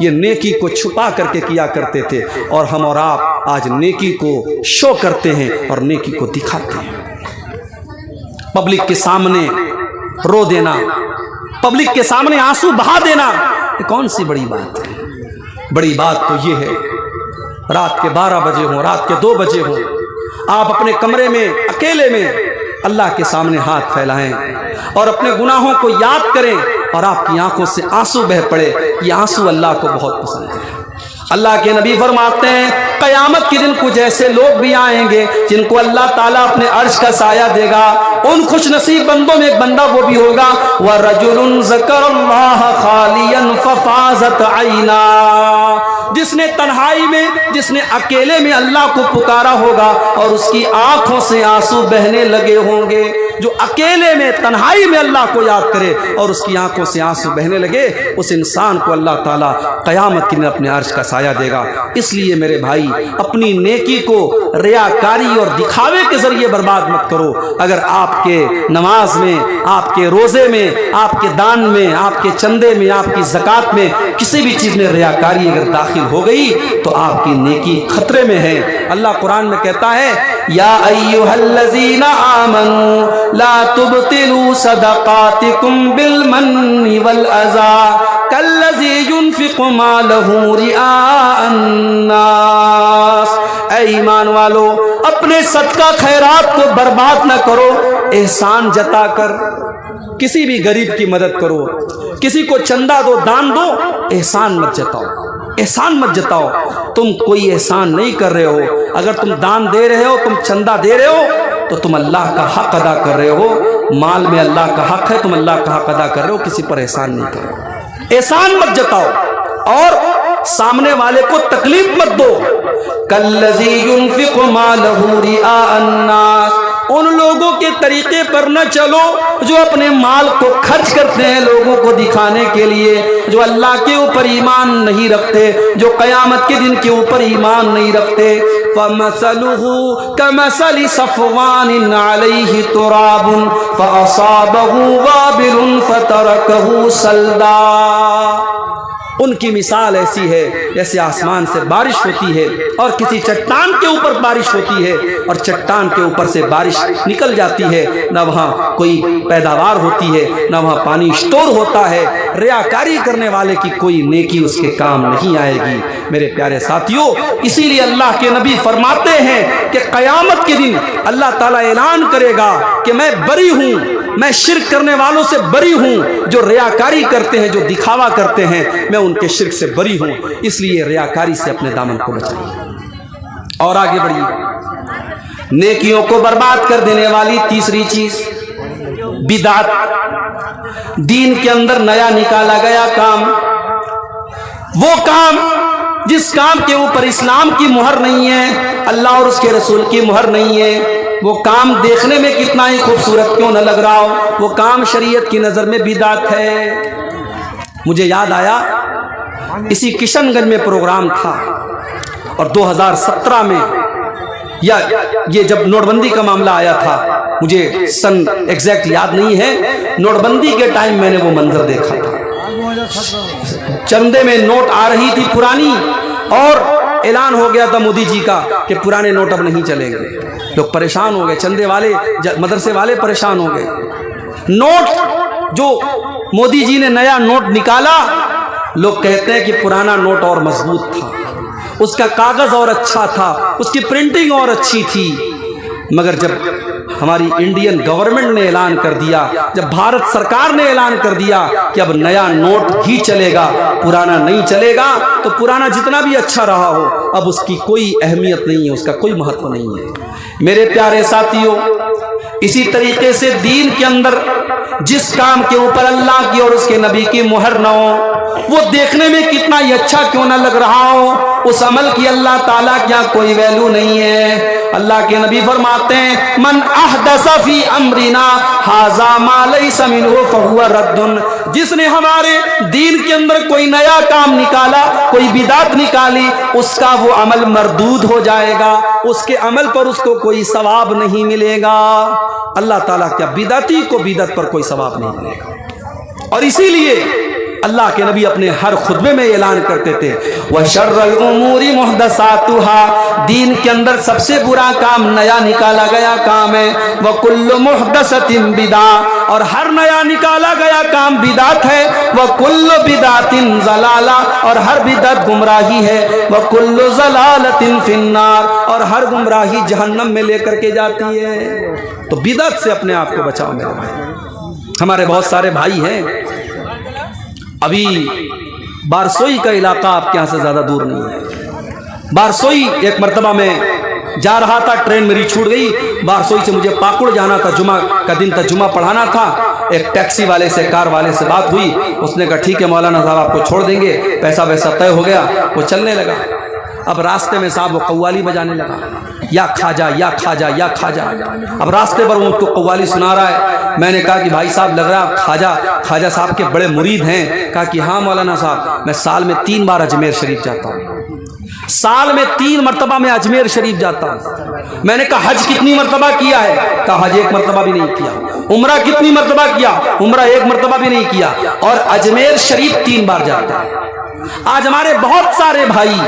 Speaker 1: ये नेकी को छुपा करके किया करते थे और हम और आप आज नेकी को शो करते हैं और नेकी को दिखाते हैं। पब्लिक के सामने रो देना, पब्लिक के सामने आंसू बहा देना, ये कौन सी बड़ी बात है? बड़ी बात तो ये है रात के 12 बजे हो, रात के 2 बजे हो, आप अपने कमरे में अकेले में अल्लाह के सामने हाथ फैलाएं और अपने गुनाहों को याद करें और आपकी आंखों से आंसू बह पड़े। ये आंसू अल्लाह को बहुत पसंद है। अल्लाह के नबी फरमाते हैं कयामत के दिन कुछ ऐसे लोग भी आएंगे जिनको अल्लाह ताला अपने अर्श का साया देगा। उन खुश नसीब बंदों में एक बंदा वो भी होगा व रजुलुन ज़करल्लाह खालियन फफाज़त ऐना, जिसने तन्हाई में, जिसने अकेले में अल्लाह को पुकारा होगा और उसकी आंखों से आंसू बहने लगे होंगे। जो अकेले में तन्हाई में अल्लाह को याद करे और उसकी आंखों से आंसू बहने लगे, उस इंसान को अल्लाह ताला कयामत के दिन अपने अर्श का साया देगा। इसलिए मेरे भाई, अपनी नेकी को रियाकारी और दिखावे के जरिए बर्बाद मत करो। अगर आपके नमाज में, आपके रोजे में, आपके दान में, आपके चंदे में, आपकी ज़कात में किसी भी चीज़ में रियाकारी अगर दाखिल हो गई तो आपकी नेकी खतरे में है। अल्लाह कुरान में कहता है या अय्युहल्लज़ीना आमनू ला तुबतिलू सदक़ातिकुम बिल मन्नि वल अज़ा कल्लज़ी युनफ़िक़ु मालहू रिआअन नास। ऐ ईमान वालो, अपने सदका खैरात को बर्बाद न करो, एहसान जताकर किसी भी गरीब की मदद करो, किसी को चंदा दो, दान दो, एहसान मत जताओ, एहसान मत जताओ। तुम कोई एहसान नहीं कर रहे हो। अगर तुम दान दे रहे हो, तुम चंदा दे रहे हो तो तुम अल्लाह का हक अदा कर रहे हो। माल में अल्लाह का हक है, तुम अल्लाह का हक अदा कर रहे हो, किसी पर एहसान नहीं कर रहे हो। एहसान मत जताओ और सामने वाले को तकलीफ मत दो। कल्लज़ी युनफ़िक़ु मालहू रिआअन नास, उन लोगों के तरीके पर न चलो जो अपने माल को खर्च करते हैं लोगों को दिखाने के लिए, जो अल्लाह के ऊपर ईमान नहीं रखते, जो क़यामत के दिन के ऊपर ईमान नहीं रखते। फमसलुहु कमसलि सफ़वानिन अलैहि तुराबुन फ़असाबहु वाबिलुन फ़तरकहु सल्दा। उनकी मिसाल ऐसी है जैसे आसमान से बारिश होती है और किसी चट्टान के ऊपर बारिश होती है और चट्टान के ऊपर से बारिश निकल जाती है, न वहाँ कोई पैदावार होती है, न वहाँ पानी स्टोर होता है। रियाकारी करने वाले की कोई नेकी उसके काम नहीं आएगी। मेरे प्यारे साथियों, इसीलिए अल्लाह के नबी फरमाते हैं कि क़यामत के दिन अल्लाह ताला ऐलान करेगा कि मैं बरी हूँ, मैं शिर्क करने वालों से बरी हूँ। जो रियाकारी करते हैं, जो दिखावा करते हैं, मैं उनके शिर्क से बरी हूँ। इसलिए रियाकारी से अपने दामन को बचाइए और आगे बढ़िए। नेकियों को बर्बाद कर देने वाली तीसरी चीज बिदात। दीन के अंदर नया निकाला गया काम, वो काम जिस काम के ऊपर इस्लाम की मुहर नहीं है, अल्लाह और उसके रसूल की मुहर नहीं है, वो काम देखने में कितना ही खूबसूरत क्यों न लग रहा हो, वो काम शरीयत की नज़र में बिदात है। मुझे याद आया, इसी किशनगंज में प्रोग्राम था और 2017 में या ये जब नोटबंदी का मामला आया था, मुझे सन एग्जैक्ट याद नहीं है, नोटबंदी के टाइम मैंने वो मंजर देखा था। चंदे में नोट आ रही थी पुरानी और ऐलान हो गया था मोदी जी का कि पुराने नोट अब नहीं चलेंगे। लोग परेशान हो गए, चंदे वाले, मदरसे वाले परेशान हो गए। नोट जो मोदी जी ने नया नोट निकाला लोग कहते हैं कि पुराना नोट और मजबूत था, उसका कागज़ और अच्छा था, उसकी प्रिंटिंग और अच्छी थी। मगर जब हमारी इंडियन गवर्नमेंट ने ऐलान कर दिया, जब भारत सरकार ने ऐलान कर दिया कि अब नया नोट ही चलेगा, पुराना नहीं चलेगा, तो पुराना जितना भी अच्छा रहा हो अब उसकी कोई अहमियत नहीं है, उसका कोई महत्व नहीं है। मेरे प्यारे साथियों, इसी तरीके से दीन के अंदर जिस काम के ऊपर अल्लाह की और उसके नबी की मुहर न हो, वो देखने में कितना ही अच्छा क्यों ना लग रहा हो, उस अमल की अल्लाह ताला क्या कोई वैल्यू नहीं है। अल्लाह के नबी फरमाते हैं, मन अहदसा फी अमरिना हाजा मा लैसा मिनहु फहुवा रद्दुन, जिसने हमारे दीन के अंदर कोई नया काम निकाला, कोई बिदात निकाली, उसका वो अमल मरदूद हो जाएगा, उसके अमल पर उसको कोई सवाब नहीं मिलेगा। अल्लाह ताला क्या बिदाती को बिदत पर कोई सवाब नहीं मिलेगा। और इसीलिए अल्लाह के नबी अपने हर खुतबे में ऐलान करते थे, वह शर्रुल उमूरी मुहदसातुहा, दीन के अंदर सबसे बुरा काम नया निकाला गया काम है, वह कुल्लु मुहदसतिन बिदा, और हर नया निकाला गया काम बिदात है, वह कुल्लु बिदातिन जलाला, और हर बिदात गुमराही है, वह कुल्लु जलालतिन फिन्नार, और हर गुमराही जहन्नम में लेकर के जाती है। तो बिदात से अपने आप को बचाओ मेरे भाई। हमारे बहुत सारे भाई हैं, अभी बारसोई का इलाका आपके यहाँ से ज़्यादा दूर नहीं है। बारसोई एक मरतबा में जा रहा था, ट्रेन मेरी छूट गई, बारसोई से मुझे पाकुड़ जाना था, जुमा का दिन था, जुमा पढ़ाना था। एक टैक्सी वाले से, कार वाले से बात हुई, उसने कहा ठीक है मौलाना साहब आपको छोड़ देंगे, पैसा वैसा तय हो गया। वो चलने लगा। अब रास्ते में साहब वो कव्वाली बजाने लगा, या खाजा या खाजा या खाजा। अब रास्ते पर वो मुझको कव्वाली सुना रहा है। मैंने कहा कि भाई साहब लग रहा है खाजा साहब के बड़े मुरीद हैं। कहा कि हाँ मौलाना साहब, मैं साल में 3 बार अजमेर शरीफ जाता हूँ, साल में 3 मरतबा मैं अजमेर शरीफ जाता हूँ। मैंने कहा हज कितनी मरतबा किया है? कहा हज 1 मरतबा भी नहीं किया। उम्रा कितनी मरतबा किया? उम्रा 1 मरतबा भी नहीं किया। और अजमेर शरीफ 3 बार जाता है। आज हमारे बहुत सारे भाई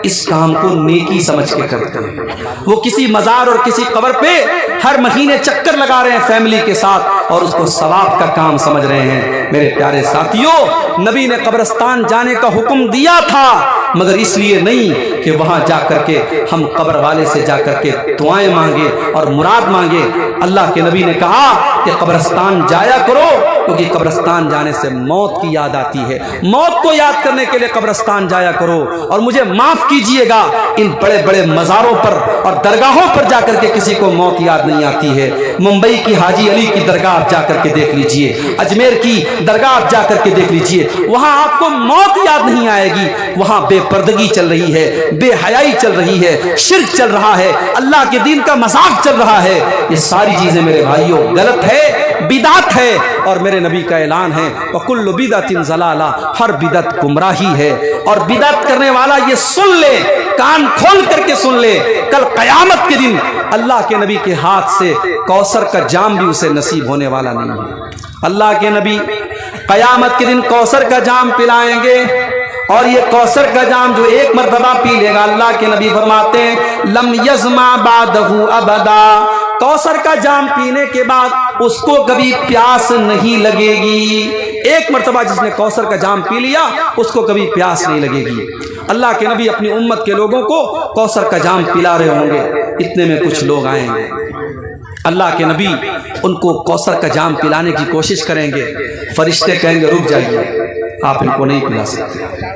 Speaker 1: इस काम को नेकी समझ के करते हैं। वो किसी मजार और किसी कब्र पे हर महीने चक्कर लगा रहे हैं फैमिली के साथ, और उसको सवाब का काम समझ रहे हैं। मेरे प्यारे साथियों, नबी ने कब्रिस्तान जाने का हुक्म दिया था, मगर इसलिए नहीं कि वहां जाकर के हम कब्र वाले से जाकर के दुआएं मांगे और मुराद मांगे। अल्लाह के नबी ने कहा कि कब्रिस्तान जाया करो, क्योंकि कब्रिस्तान जाने से मौत की याद आती है। मौत को याद करने के लिए कब्रिस्तान जाया करो। और मुझे माफ कीजिएगा, इन बड़े बड़े मज़ारों पर और दरगाहों पर जाकर के किसी को मौत याद नहीं आती है। मुंबई की हाजी अली की दरगाह आप जाकर के देख लीजिए, अजमेर की दरगाह आप जाकर के देख लीजिए, वहां आपको मौत याद नहीं आएगी। वहां बेपर्दगी चल रही है, बेहयाई चल रही है, शिर्क चल रहा है, अल्लाह के दीन का मजाक चल रहा है। ये सारी चीजें मेरे भाइयों गलत है, बिदात है। और मेरे नबी का ऐलान है, वकुल्लु बिदातिन ज़लाला, हर बिदत गुमराही है। और बिदत करने वाला ये सुन ले, कान खोल करके सुन ले, कल कयामत के दिन अल्लाह के नबी के हाथ से कौसर का जाम भी उसे नसीब होने वाला नहीं है। अल्लाह के नबी कयामत के दिन कौसर का जाम पिलाएंगे, और ये कौसर का जाम जो 1 मरतबा पी लेगा, अल्लाह के नबी फरमाते हैं लम यज़मा बादहु अबदा, कौसर का जाम पीने के बाद उसको कभी प्यास नहीं लगेगी। 1 मरतबा जिसने कौसर का जाम पी लिया उसको कभी प्यास नहीं लगेगी। अल्लाह के नबी अपनी उम्मत के लोगों को कौसर का जाम पिला रहे होंगे, इतने में कुछ लोग आएंगे। अल्लाह के नबी उनको कौसर का जाम पिलाने की कोशिश करेंगे। फरिश्ते कहेंगे रुक जाइए, आप इनको नहीं पिला सकते।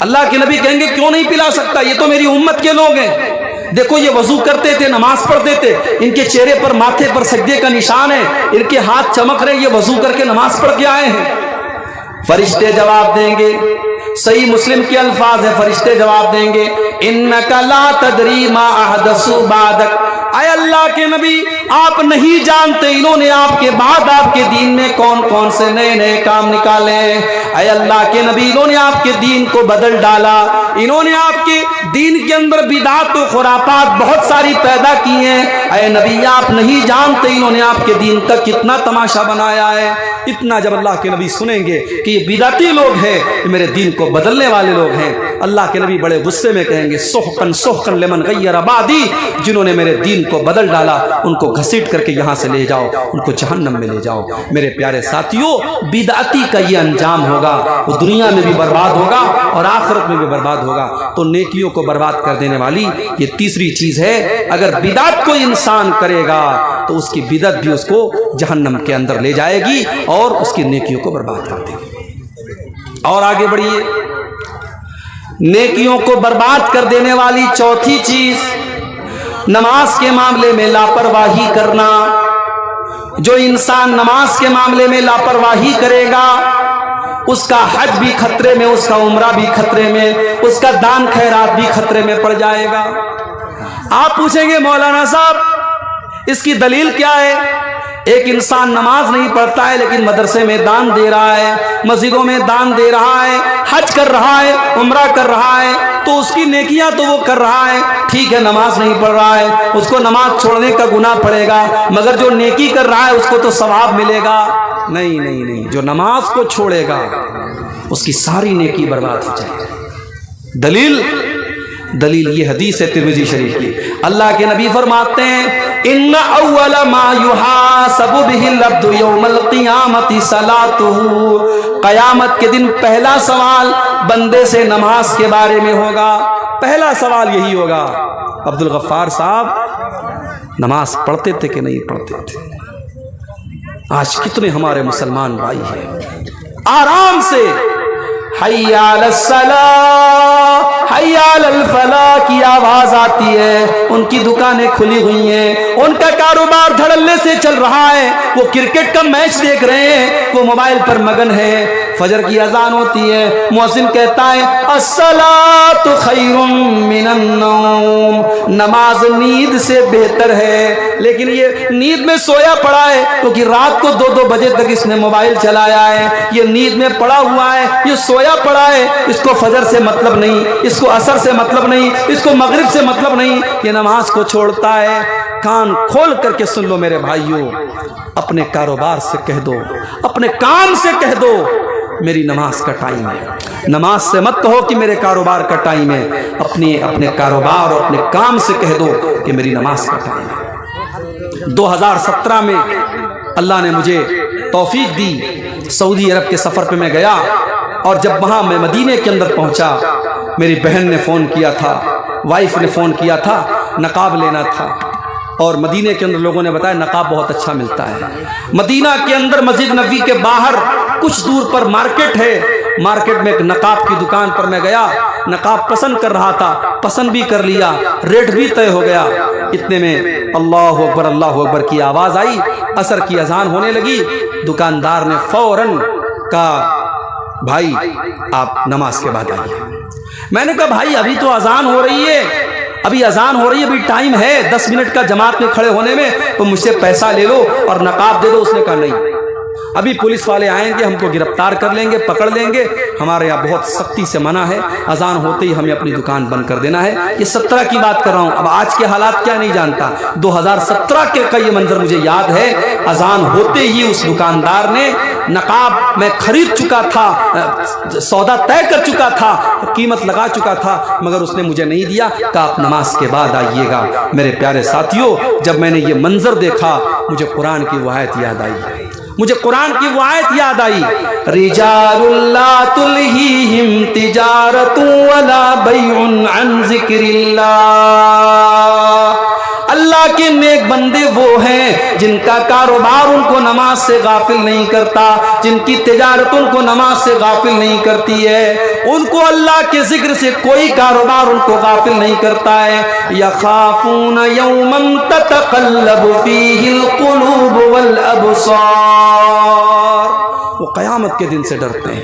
Speaker 1: अल्लाह के नबी कहेंगे क्यों नहीं पिला सकता, ये तो मेरी उम्मत के लोग हैं। देखो ये वजू करते थे, नमाज पढ़ते थे, इनके चेहरे पर माथे पर सजदे का निशान है, इनके हाथ चमक रहे, ये वजू करके नमाज पढ़ के आए हैं। फरिश्ते जवाब देंगे, सही मुस्लिम के अल्फाज है, फरिश्ते जवाब देंगे इन्नका ला तदरी मा अहदसु बादक, आय अल्लाह के नबी आप नहीं जानते इन्होंने आपके बाद आपके दीन में कौन कौन से नए नए काम निकाले। आय अल्लाह के नबी इन्होंने आपके दीन को बदल डाला, इन्होंने आपके दीन के अंदर बिदात और खुराफात बहुत सारी पैदा की हैं। आय नबी आप नहीं जानते इन्होंने आपके दीन का कितना तमाशा बनाया है। इतना जब अल्लाह के नबी सुनेंगे कि ये बिदाती लोग हैं, ये मेरे दीन को बदलने वाले लोग हैं, अल्लाह के नबी बड़े गुस्से में कहेंगे सोहकन सोहकन लिमन गय्यर आबादी, जिन्होंने मेरे दीन को बदल डाला उनको घसीट करके यहाँ से ले जाओ, उनको जहन्नम में ले जाओ। मेरे प्यारे साथियों, बिदाती का ये अंजाम होगा, वो दुनिया में भी बर्बाद होगा और आखिरत में भी बर्बाद होगा। तो नेकियों को बर्बाद कर देने वाली ये तीसरी चीज है। अगर बिदात को इंसान करेगा तो उसकी बिदत भी उसको जहन्नम के अंदर ले जाएगी और उसकी नेकियों को बर्बाद कर देगी। और आगे बढ़िए, नेकियों को बर्बाद कर देने वाली चौथी चीज, नमाज के मामले में लापरवाही करना। जो इंसान नमाज के मामले में लापरवाही करेगा उसका हज भी खतरे में, उसका उम्रा भी खतरे में, उसका दान खैरात भी खतरे में पड़ जाएगा। आप पूछेंगे मौलाना साहब इसकी दलील क्या है? एक इंसान नमाज नहीं पढ़ता है लेकिन मदरसे में दान दे रहा है, मस्जिदों में दान दे रहा है, हज कर रहा है, उम्रा कर रहा है, तो उसकी नेकियां तो वो कर रहा है, ठीक है। नमाज नहीं पढ़ रहा है, उसको नमाज छोड़ने का गुनाह पड़ेगा, मगर जो नेकी कर रहा है उसको तो सवाब मिलेगा। नहीं नहीं नहीं, जो नमाज को छोड़ेगा उसकी सारी नेकी बर्बाद हो जाएगी। दलील ये हदीस है तिरमिज़ी शरीफ की। अल्लाह के नबी फरमाते हैं इन्ना अव्वला मा युहासबु बिहिल अब्दु यौमल क़ियामति सलातुहु, क़यामत के दिन पहला सवाल बंदे से नमाज के बारे में होगा। पहला सवाल यही होगा, अब्दुल गफ्फार साहब नमाज पढ़ते थे कि नहीं पढ़ते थे? आज कितने हमारे मुसलमान भाई हैं आराम से हय्या अलस सलाह हय्या अलल फलाह की आवाज आती है, उनकी दुकानें खुली हुई हैं, उनका कारोबार धड़ल्ले से चल रहा है, वो क्रिकेट का मैच देख रहे हैं, वो मोबाइल पर मगन है। फजर की अजान होती है, मुअज्जिन कहता है अस्सलातु खैरुम मिनन नौम, नमाज नींद से बेहतर है। लेकिन ये नींद में सोया पड़ा है क्योंकि रात को 2-2 बजे तक इसने मोबाइल चलाया है, ये नींद में पड़ा हुआ है, ये सोया पड़ा है, इसको फजर से मतलब नहीं, इसको असर से मतलब नहीं, इसको मगरिब से मतलब नहीं, ये नमाज को छोड़ता है। कान खोल करके सुन लो मेरे भाइयों, अपने कारोबार से कह दो, अपने काम से कह दो मेरी नमाज का टाइम है। नमाज से मत कहो कि मेरे कारोबार का टाइम है, अपने कारोबार और अपने काम से कह दो कि मेरी नमाज का टाइम है। 2017 में अल्लाह ने मुझे तौफीक दी, सऊदी अरब के सफ़र पे मैं गया और जब वहाँ मैं मदीने के अंदर पहुँचा, मेरी बहन ने फ़ोन किया था, वाइफ ने फ़ोन किया था, नकाब लेना था और मदीने के अंदर लोगों ने बताया नकाब बहुत अच्छा मिलता है। मदीना के अंदर मस्जिद नबी के बाहर कुछ दूर पर मार्केट है, मार्केट में एक नकाब की दुकान पर मैं गया, नकाब पसंद कर रहा था, पसंद भी कर लिया, रेट भी तय हो गया। इतने में अल्लाहु अकबर की आवाज़ आई, असर की अजान होने लगी। दुकानदार ने फौरन कहा भाई आप नमाज के बाद आइए। मैंने कहा भाई अभी तो अजान हो रही है, अभी अजान हो रही है, अभी टाइम है 10 मिनट का जमात में खड़े होने में, तो मुझसे पैसा ले लो और नकाब दे दो। उसने कहा नहीं, अभी पुलिस वाले आएंगे, हमको गिरफ्तार कर लेंगे, पकड़ लेंगे, हमारे यहाँ बहुत सख्ती से मना है, अजान होते ही हमें अपनी दुकान बंद कर देना है। ये 17 की बात कर रहा हूँ, अब आज के हालात क्या नहीं जानता। 2017 का ये मंजर मुझे याद है, अजान होते ही उस दुकानदार ने नकाब मैं खरीद चुका था, सौदा तय कर चुका था, कीमत लगा चुका था, मगर उसने मुझे नहीं दिया, कहा आप नमाज के बाद आइएगा। मेरे प्यारे साथियों, जब मैंने ये मंजर देखा मुझे कुरान की वो आयत याद आई, मुझे कुरान की वो आयत याद आई, रिजालुल्ला तुल्हीहिम तिजारतु वला बैउन अन जिक्रिल्लाह। अल्लाह के नेक बंदे वो हैं जिनका कारोबार उनको नमाज से गाफिल नहीं करता, जिनकी तिजारत उनको नमाज से गाफिल नहीं करती है, उनको अल्लाह के जिक्र से कोई कारोबार उनको गाफिल नहीं करता है। यखाफून यौमन ततक़ल्लबु फीहिल क़ुलूब वल अबसार, वो क़यामत के दिन से डरते हैं।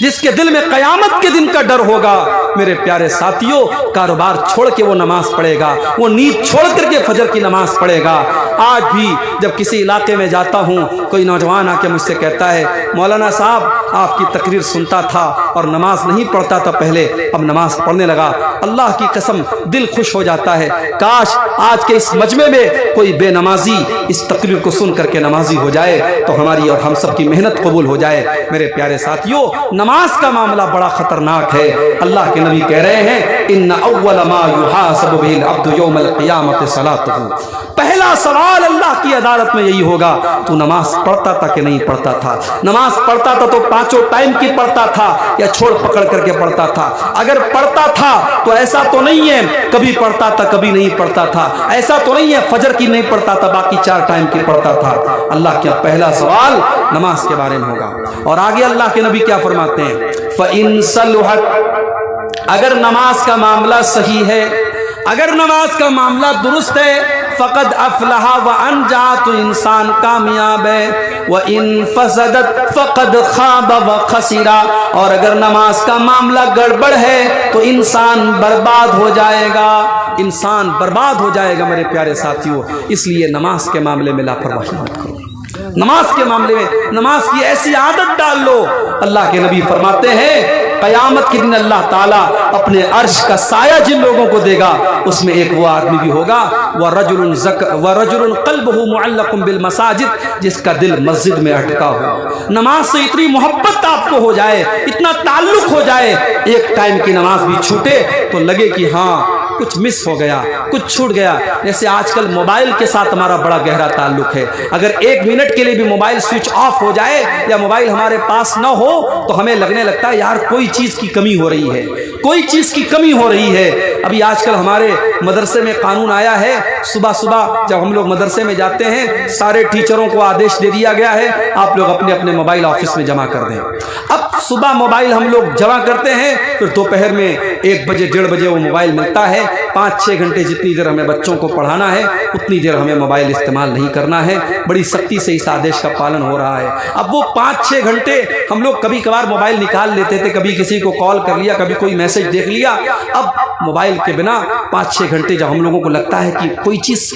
Speaker 1: जिसके दिल में क़यामत के दिन का डर होगा, मेरे प्यारे साथियों, कारोबार छोड़ के वो नमाज पढ़ेगा, वो नींद छोड़ करके फजर की नमाज पढ़ेगा। आज भी जब किसी इलाके में जाता हूँ, कोई नौजवान आके मुझसे कहता है मौलाना साहब आपकी तकरीर सुनता था, और नमाज नहीं पढ़ता था पहले, अब नमाज पढ़ने लगा। अल्लाह की कसम दिल खुश हो जाता है। काश आज के इस मजमे में कोई बेनमाजी इस तकरीर को सुन करके नमाजी हो जाए तो हमारी और हम सब की मेहनत कबूल हो जाए। मेरे प्यारे साथियों, नमाज का मामला बड़ा खतरनाक है। अल्लाह के नबी कह रहे हैं, इन्ना अव्वल मा युहासबु बिल अब्दु यौमल क़ियामति सलातुहु। पहला सवाल अल्लाह की अदालत में यही होगा, तू नमाज पढ़ता था कि नहीं पढ़ता था? नमाज पढ़ता था तो पांचों टाइम की पढ़ता था या छोड़ पकड़ करके पढ़ता था? अगर पढ़ता था तो ऐसा तो नहीं है कभी पढ़ता था कभी नहीं पढ़ता था, ऐसा तो नहीं है फजर की नहीं पढ़ता था बाकी 4 टाइम की पढ़ता था। अल्लाह का पहला सवाल नमाज के बारे में होगा। और आगे अल्लाह के नबी क्या फरमाते हैं, फ़इन सलुहत, अगर नमाज का मामला सही है, अगर नमाज का मामला दुरुस्त है, फ़क़द अफ़लहा व अनजा, तो इंसान कामयाब है। व इन फसदत फ़क़द ख़ाब व खसिरा, और अगर नमाज का मामला गड़बड़ है तो इंसान बर्बाद हो जाएगा, इंसान बर्बाद हो जाएगा। मेरे प्यारे साथियों, इसलिए नमाज के मामले में लापरवाही मत करो। नमाज के मामले में नमाज की ऐसी आदत डाल लो, अल्लाह के नबी फरमाते हैं क़यामत के दिन अल्लाह ताला अपने अर्श का साया जिन लोगों को देगा उसमें एक वो आदमी भी होगा, व रजुलन क़ल्बुहु मुअल्लक़ुन बिल मसाजिद, जिसका दिल मस्जिद में अटका हो। नमाज से इतनी मोहब्बत आपको हो जाए, इतना ताल्लुक हो जाए, एक टाइम की नमाज भी छूटे तो लगे कि हाँ कुछ मिस हो गया, कुछ छूट गया। जैसे आजकल मोबाइल के साथ हमारा बड़ा गहरा ताल्लुक है। अगर 1 मिनट के लिए भी मोबाइल स्विच ऑफ हो जाए या मोबाइल हमारे पास न हो तो हमें लगने लगता है यार कोई चीज़ की कमी हो रही है, कोई चीज़ की कमी हो रही है। अभी आजकल हमारे मदरसे में कानून आया है, सुबह सुबह जब हम लोग मदरसे में जाते हैं सारे टीचरों को आदेश दे दिया गया है आप लोग अपने अपने मोबाइल ऑफिस में जमा कर दें। अब सुबह मोबाइल हम लोग जमा करते हैं, फिर दोपहर में 1 बजे 1:30 बजे वो मोबाइल मिलता है। 5-6 घंटे जितनी देर हमें बच्चों को पढ़ाना है उतनी देर हमें मोबाइल इस्तेमाल नहीं करना है। बड़ी सख्ती से इस आदेश का पालन हो रहा है। अब वो 5-6 घंटे हम लोग कभी कभार मोबाइल निकाल लेते थे, कभी किसी को कॉल कर लिया, कभी कोई मैसेज देख लिया। अब मोबाइल के बिना 5-6 घंटे जब हम लोगों को लगता है कि कोई चीज़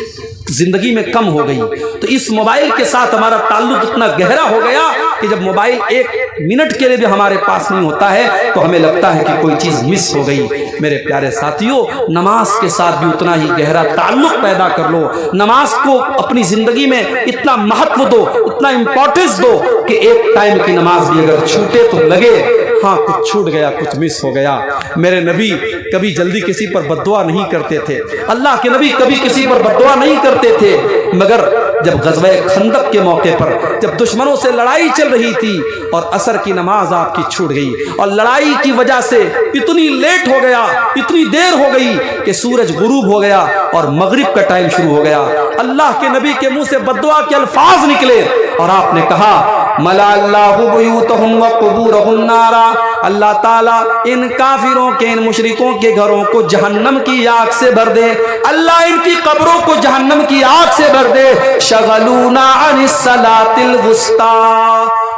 Speaker 1: जिंदगी में कम हो गई, तो इस मोबाइल के साथ हमारा ताल्लुक इतना गहरा हो गया कि जब मोबाइल 1 मिनट के लिए भी हमारे पास नहीं होता है तो हमें लगता है कि कोई चीज़ मिस हो गई। मेरे प्यारे साथियों, नमाज के साथ भी उतना ही गहरा ताल्लुक पैदा कर लो। नमाज को अपनी ज़िंदगी में इतना महत्व दो, इतना इम्पोर्टेंस दो कि एक टाइम की नमाज भी अगर छूटे तो लगे हाँ कुछ छूट गया, कुछ मिस हो गया। मेरे नबी कभी जल्दी किसी पर बद्दुआ नहीं करते थे। अल्लाह के नबी कभी किसी पर बद्दुआ नहीं करते थे, मगर जब ग़ज़वा खंदक के मौके पर जब दुश्मनों से लड़ाई चल रही थी और असर की नमाज आपकी छूट गई और लड़ाई की वजह से इतनी लेट हो गया, इतनी देर हो गई कि सूरज गुरूब हो गया और मगरिब का टाइम शुरू हो गया, अल्लाह के नबी के मुंह से बद्दुआ के अल्फाज निकले और आपने कहा मलाल्लाहु बुयूतहुम व कुबूरहुम नारा, अल्लाह ताला इन काफिरों के, इन मुशरिकों के घरों को जहन्नम की आग से भर दे, अल्लाह इनकी कब्रों को जहन्नम की आग से भर दे। शगलूना अनिस सलातिल वुस्ता,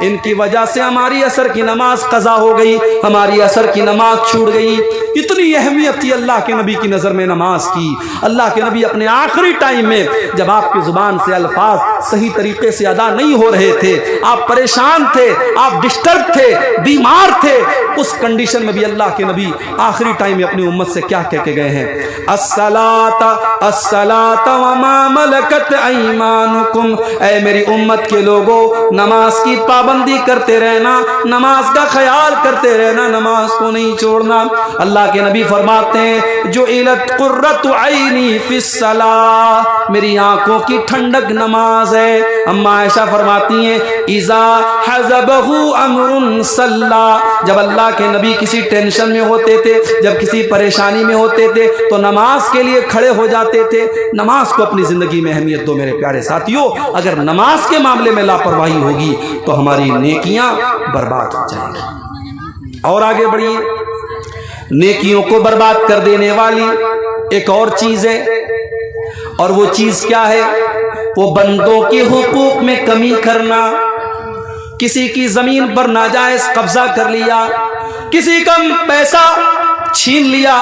Speaker 1: इनकी वजह से हमारी असर की नमाज कज़ा हो गई, हमारी असर की नमाज छूट गई। इतनी अहमियत थी अल्लाह के नबी की नज़र में नमाज की। अल्लाह के नबी अपने आखिरी टाइम में जब आपकी ज़ुबान से अल्फाज सही तरीके से अदा नहीं हो रहे थे, आप परेशान थे, आप डिस्टर्ब थे, बीमार थे, उस कंडीशन में भी अल्लाह के नबी आखिरी टाइम में अपनी उम्मत से क्या कह के गए हैं, अस्सलाता अस्सलाता व मा मलकत ऐमानुकुम, ऐ मेरी उम्मत के लोगों नमाज की पाबंदी करते रहना, नमाज का ख्याल करते रहना, नमाज को नहीं छोड़ना। अल्लाह के नबी फरमाते हैं जो इलत कुर्रतु ऐनी फिस्सलाह, मेरी आंखों की ठंडक नमाज है। अम्मा आयशा फरमाती हैं इज़ा हज़बहु अमरुन सल्ला, जब अल्लाह के नबी किसी टेंशन में होते थे, जब किसी परेशानी में होते थे तो नमाज के लिए खड़े हो जाते थे। नमाज को अपनी ज़िंदगी में अहमियत दो मेरे प्यारे साथियों। अगर नमाज के मामले में लापरवाही होगी तो हमारी नेकियां बर्बाद हो जाएंगी। और आगे बढ़िए, नेकियों को बर्बाद कर देने वाली एक और चीज़ है, और वो चीज़ क्या है, वो बंदों के हुकूक में कमी करना। किसी की ज़मीन पर नाजायज़ कब्जा कर लिया, किसी का पैसा छीन लिया,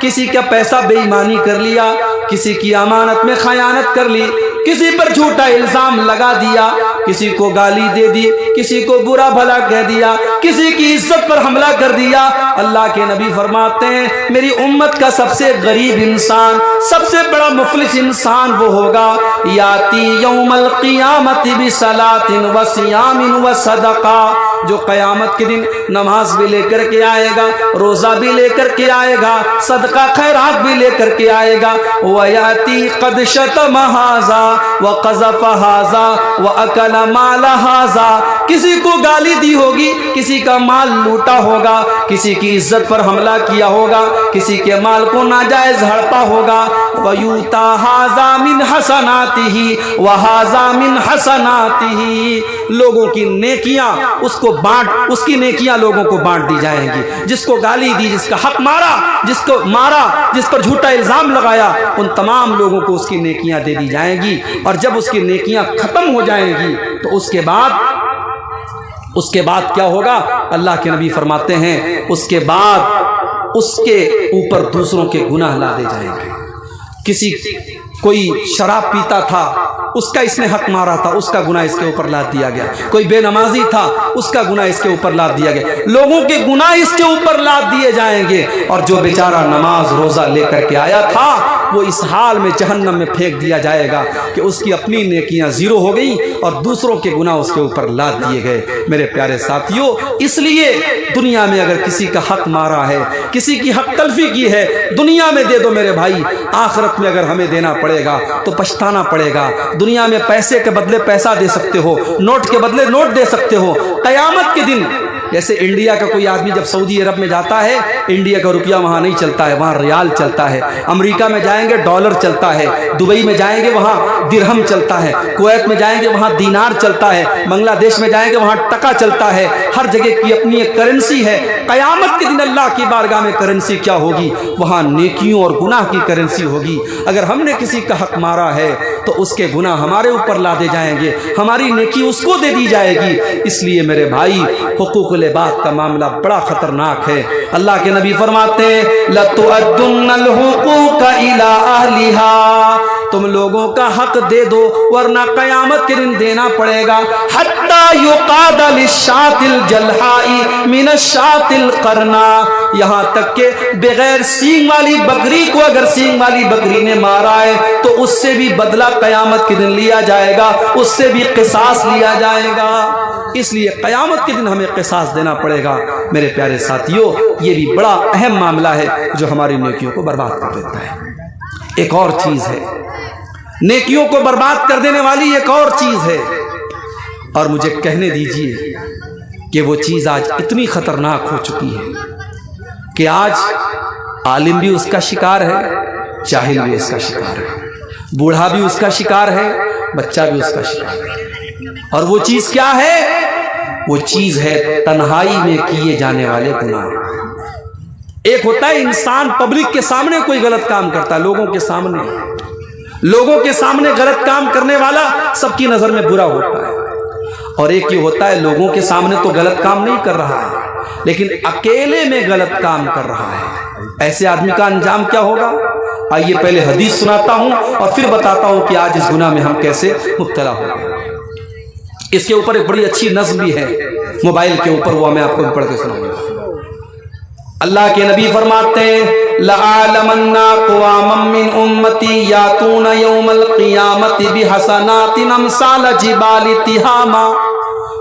Speaker 1: किसी का पैसा बेईमानी कर लिया, किसी की अमानत में खयानत कर ली, किसी पर झूठा इल्ज़ाम लगा दिया, किसी को गाली दे दी, किसी को बुरा भला कह दिया, किसी की इज्जत पर हमला कर दिया। अल्लाह के नबी फरमाते हैं मेरी उम्मत का सबसे गरीब इंसान, सबसे बड़ा मुफलिस इंसान वो होगा याती यौमल क़ियामति बिसलातिन व सियामिन व सदका, जो क़यामत के दिन नमाज भी लेकर के आएगा, रोज़ा भी लेकर के आएगा, सदका खैरात भी लेकर के आएगा। व याती क़द शतम हाज़ा व क़ज़फ़ हाज़ा व अकल माल हाज़ा, किसी को गाली दी होगी, किसी का माल लूटा होगा, किसी की इज्जत पर हमला किया होगा, किसी के माल को नाजायज हड़पा होगा। वयूता हाज़ा मिन हसनातिही व हाज़ा मिन हसनातिही, लोगों की नेकियां उसको बांट, उसकी नेकियां लोगों को बांट दी जाएंगी। जिसको गाली दी, जिसका हक मारा, जिसको मारा, जिस पर झूठा इल्जाम लगाया, उन तमाम लोगों को उसकी नेकियां दे दी जाएंगी। और जब उसकी नेकियां खत्म हो जाएंगी तो उसके बाद क्या होगा? अल्लाह के नबी फरमाते हैं उसके बाद उसके ऊपर दूसरों के गुनाह लादे जाएंगे। कोई शराब पीता था, उसका इसने हक मारा था, उसका गुनाह इसके ऊपर लाद दिया गया। कोई बेनमाजी था, उसका गुनाह इसके ऊपर लाद दिया गया। लोगों के गुनाह इसके ऊपर लाद दिए जाएंगे। और जो बेचारा नमाज रोज़ा लेकर के आया था वो इस हाल में जहन्नम में फेंक दिया जाएगा कि उसकी अपनी नेकियां जीरो हो गई और दूसरों के गुनाह उसके ऊपर लाद दिए गए। मेरे प्यारे साथियों, इसलिए दुनिया में अगर किसी का हक मारा है, किसी की हक तलफी की है, दुनिया में दे दो मेरे भाई, आखिरत में अगर हमें देना पड़ेगा तो पछताना पड़ेगा। दुनिया में पैसे के बदले पैसा दे सकते हो, नोट के बदले नोट दे सकते हो। क़यामत के दिन जैसे इंडिया का कोई आदमी जब सऊदी अरब में जाता है, इंडिया का रुपया वहाँ नहीं चलता है, वहाँ रियाल चलता है। अमेरिका में जाएंगे डॉलर चलता है, दुबई में जाएंगे वहाँ दिरहम चलता है, कुवैत में जाएंगे वहाँ दीनार चलता है, बांग्लादेश में जाएंगे वहाँ टका चलता है। हर जगह की अपनी एक करेंसी है। क़यामत के दिन अल्लाह की बारगाह में करेंसी क्या होगी? वहाँ नेकियों और गुनाह की करेंसी होगी। अगर हमने किसी का हक मारा है तो उसके गुनाह हमारे ऊपर लादे जाएंगे, हमारी नेकी उसको दे दी जाएगी। इसलिए मेरे भाई, हुकूक बात का मामला बड़ा खतरनाक है। अल्लाह के नबी फरमाते हैं लतुअद्दुन्नल हुकूक इला अहलिहा, तुम लोगों का हक दे दो वरना क़यामत के दिन देना पड़ेगा। हत्ता युकादा लिशातिल जलहाई मिनशातिल करना, यहाँ तक के बगैर सींग वाली बकरी को अगर सींग वाली बकरी ने मारा है तो उससे भी बदला क़यामत के दिन लिया जाएगा, उससे भी क़िसास लिया जाएगा। इसलिए क़यामत के दिन हमें क़िसास देना पड़ेगा। मेरे प्यारे साथियों, ये भी बड़ा अहम मामला है जो हमारी नेकियों को बर्बाद कर देता है। एक और चीज़ है, नेकियों को बर्बाद कर देने वाली एक और चीज़ है, और मुझे कहने दीजिए कि वो चीज़ आज इतनी ख़तरनाक हो चुकी है कि आज आलिम भी उसका शिकार है, जाहिल भी उसका शिकार है, बूढ़ा भी उसका शिकार है, बच्चा भी उसका शिकार है। और वो चीज़ क्या है? वो चीज़ है तन्हाई में किए जाने वाले गुनाह। एक होता है इंसान पब्लिक के सामने कोई गलत काम करता है, लोगों के सामने गलत काम करने वाला सबकी नज़र में बुरा होता है। और एक ये होता है लोगों के सामने तो गलत काम नहीं कर रहा है लेकिन अकेले में गलत काम कर रहा है। ऐसे आदमी का अंजाम क्या होगा? आइए पहले हदीस सुनाता हूं और फिर बताता हूं कि आज इस गुनाह में हम कैसे मुब्तला हो गए। इसके ऊपर एक बड़ी अच्छी नज़्म भी है मोबाइल के ऊपर, वो मैं आपको पढ़ के सुनाऊंगा। अल्लाह के नबी फरमाते हैं लअलमन्ना क़वामम मिन उम्मती यातूना यौमल क़ियामति बिहसनातिन अमसाल जिबालि तिहामा,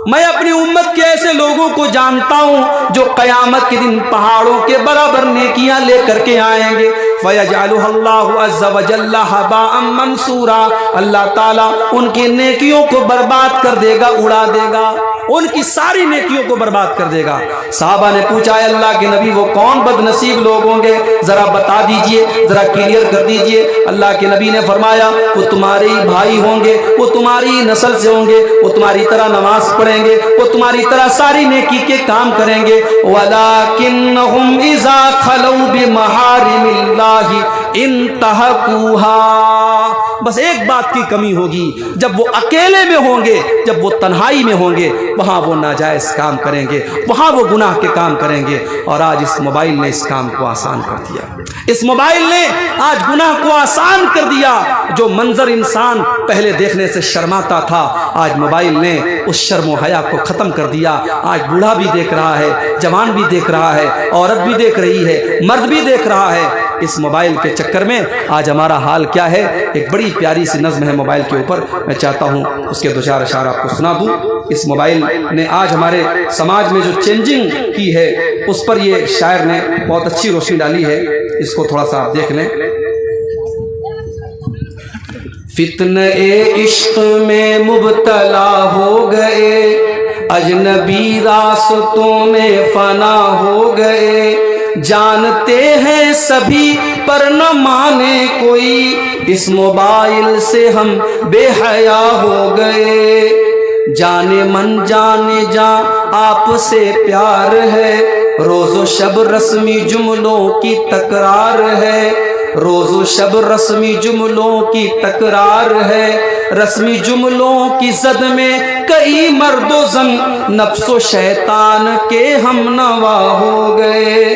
Speaker 1: मैं अपनी उम्मत के ऐसे लोगों को जानता हूँ जो क़यामत के दिन पहाड़ों के बराबर नेकियां लेकर के आएंगे। फ़यजअलुहल्लाहु अज़्ज़ा व जल्ला हबाअम मंसूरा, अल्लाह ताला उनकी नेकियों को बर्बाद कर देगा, उड़ा देगा, उनकी सारी नेकियों को बर्बाद कर देगा। साहबा ने पूछा अल्लाह के नबी वो कौन बदनसीब लोग होंगे, जरा बता दीजिए, जरा क्लियर कर दीजिए। अल्लाह के नबी ने फरमाया वो तुम्हारे ही भाई होंगे, वो तुम्हारी नस्ल से होंगे, वो तुम्हारी तरह नमाज पढ़ेंगे, वो तुम्हारी तरह सारी नेकी के काम करेंगे। वलाकिन्नहुम इज़ा खलौ बिमहारिमिल्लाहि इंतहकूहा, बस एक बात की कमी होगी, जब वो अकेले में होंगे, जब वो तन्हाई में होंगे, वहाँ वो नाजायज़ काम करेंगे, वहाँ वो गुनाह के काम करेंगे। और आज इस मोबाइल ने इस काम को आसान कर दिया। इस मोबाइल ने आज गुनाह को आसान कर दिया। जो मंजर इंसान पहले देखने से शर्माता था, आज मोबाइल ने उस शर्म व हया को ख़त्म कर दिया। आज बूढ़ा भी देख रहा है, जवान भी देख रहा है, औरत भी देख रही है, मर्द भी देख रहा है। इस मोबाइल के चक्कर में आज हमारा हाल क्या है। एक बड़ी प्यारी सी नज़्म है मोबाइल के ऊपर, मैं चाहता हूँ उसके दो चार अशार आपको सुना दूँ। इस मोबाइल ने आज हमारे समाज में जो चेंजिंग की है, उस पर ये शायर ने बहुत अच्छी रोशनी डाली है। इसको थोड़ा सा आप देख लें। फितने इश्क में मुब्तला हो गए, अजनबी रास्तों में फना हो गए, जानते हैं सभी पर न माने कोई, इस मोबाइल से हम बेहया हो गए। जाने मन जाने जा आपसे प्यार है, रोज़ो शब रस्मी जुमलों की तकरार है, रोज़ो शब रस्मी जुमलों की तकरार है, रस्मी जुमलों की जद में कई मर्दो जन नफ्सो शैतान के हम नवा हो गए।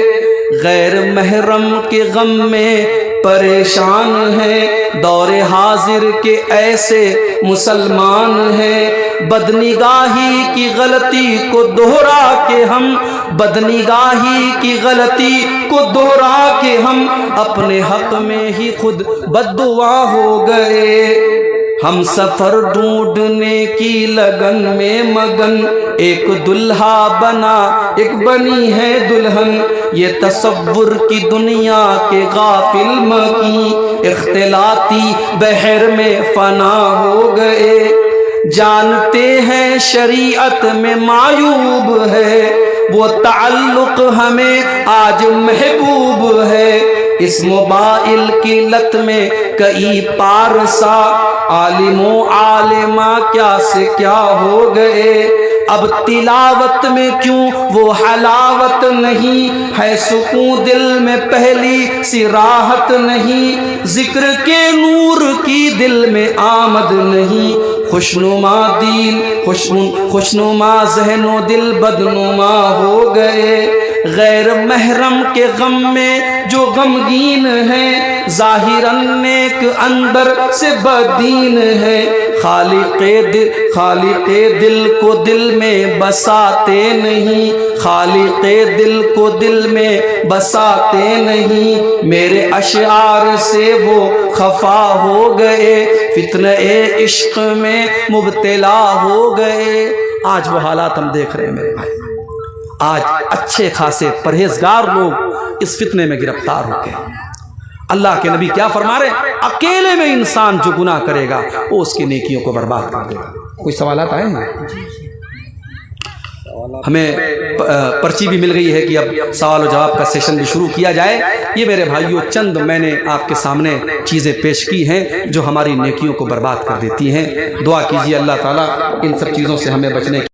Speaker 1: गैर महरम के गम में परेशान है, दौरे हाजिर के ऐसे मुसलमान हैं। बदनिगाही की गलती को दोहरा के हम, बदनिगाही की गलती को दोहरा के हम अपने हक में ही खुद बद्दुआ हो गए। हम सफर ढूंढने की लगन में मगन, एक दुल्हा बना एक बनी है दुल्हन, ये तसव्वुर की दुनिया के गाफिल मकी, इख्तिलाती बहर में फना हो गए। जानते हैं शरीयत में मायूब है, वो ताल्लुक हमें आज महबूब है। इस मोबाइल की लत में कई पारसा, आलिमो आलिमा क्या से क्या हो गए। अब तिलावत में क्यों वो हलावत नहीं है, सुकून दिल में पहली सी राहत नहीं, जिक्र के नूर की दिल में आमद नहीं। खुशनुमा दिल खुशनुमा ज़हनो दिल बदनुमा हो गए। गैर महरम के गम में जो गमगीन है, ज़ाहिरन नेक अंदर से बदीन है। खालिक़े दिल को दिल में बसाते नहीं, खालिक़े दिल को दिल में बसाते नहीं। मेरे अशआर से वो खफा हो गए, फितने इश्क में मुब्तला हो गए। आज वो हालात हम देख रहे हैं मेरे भाई। आज अच्छे खासे परहेजगार लोग इस फितने में गिरफ्तार हो गए। अल्लाह के नबी क्या फरमा रहे हैं, अकेले में इंसान जो गुनाह करेगा वो उसकी नेकियों को बर्बाद कर देगा। कोई सवालात आए हैं? हमें पर्ची भी मिल गई है कि अब सवाल और जवाब का सेशन भी शुरू किया जाए। ये मेरे भाइयों चंद मैंने आपके सामने चीज़ें पेश की हैं जो हमारी नेकियों को बर्बाद कर देती हैं। दुआ कीजिए अल्लाह ताला इन सब चीज़ों से हमें बचने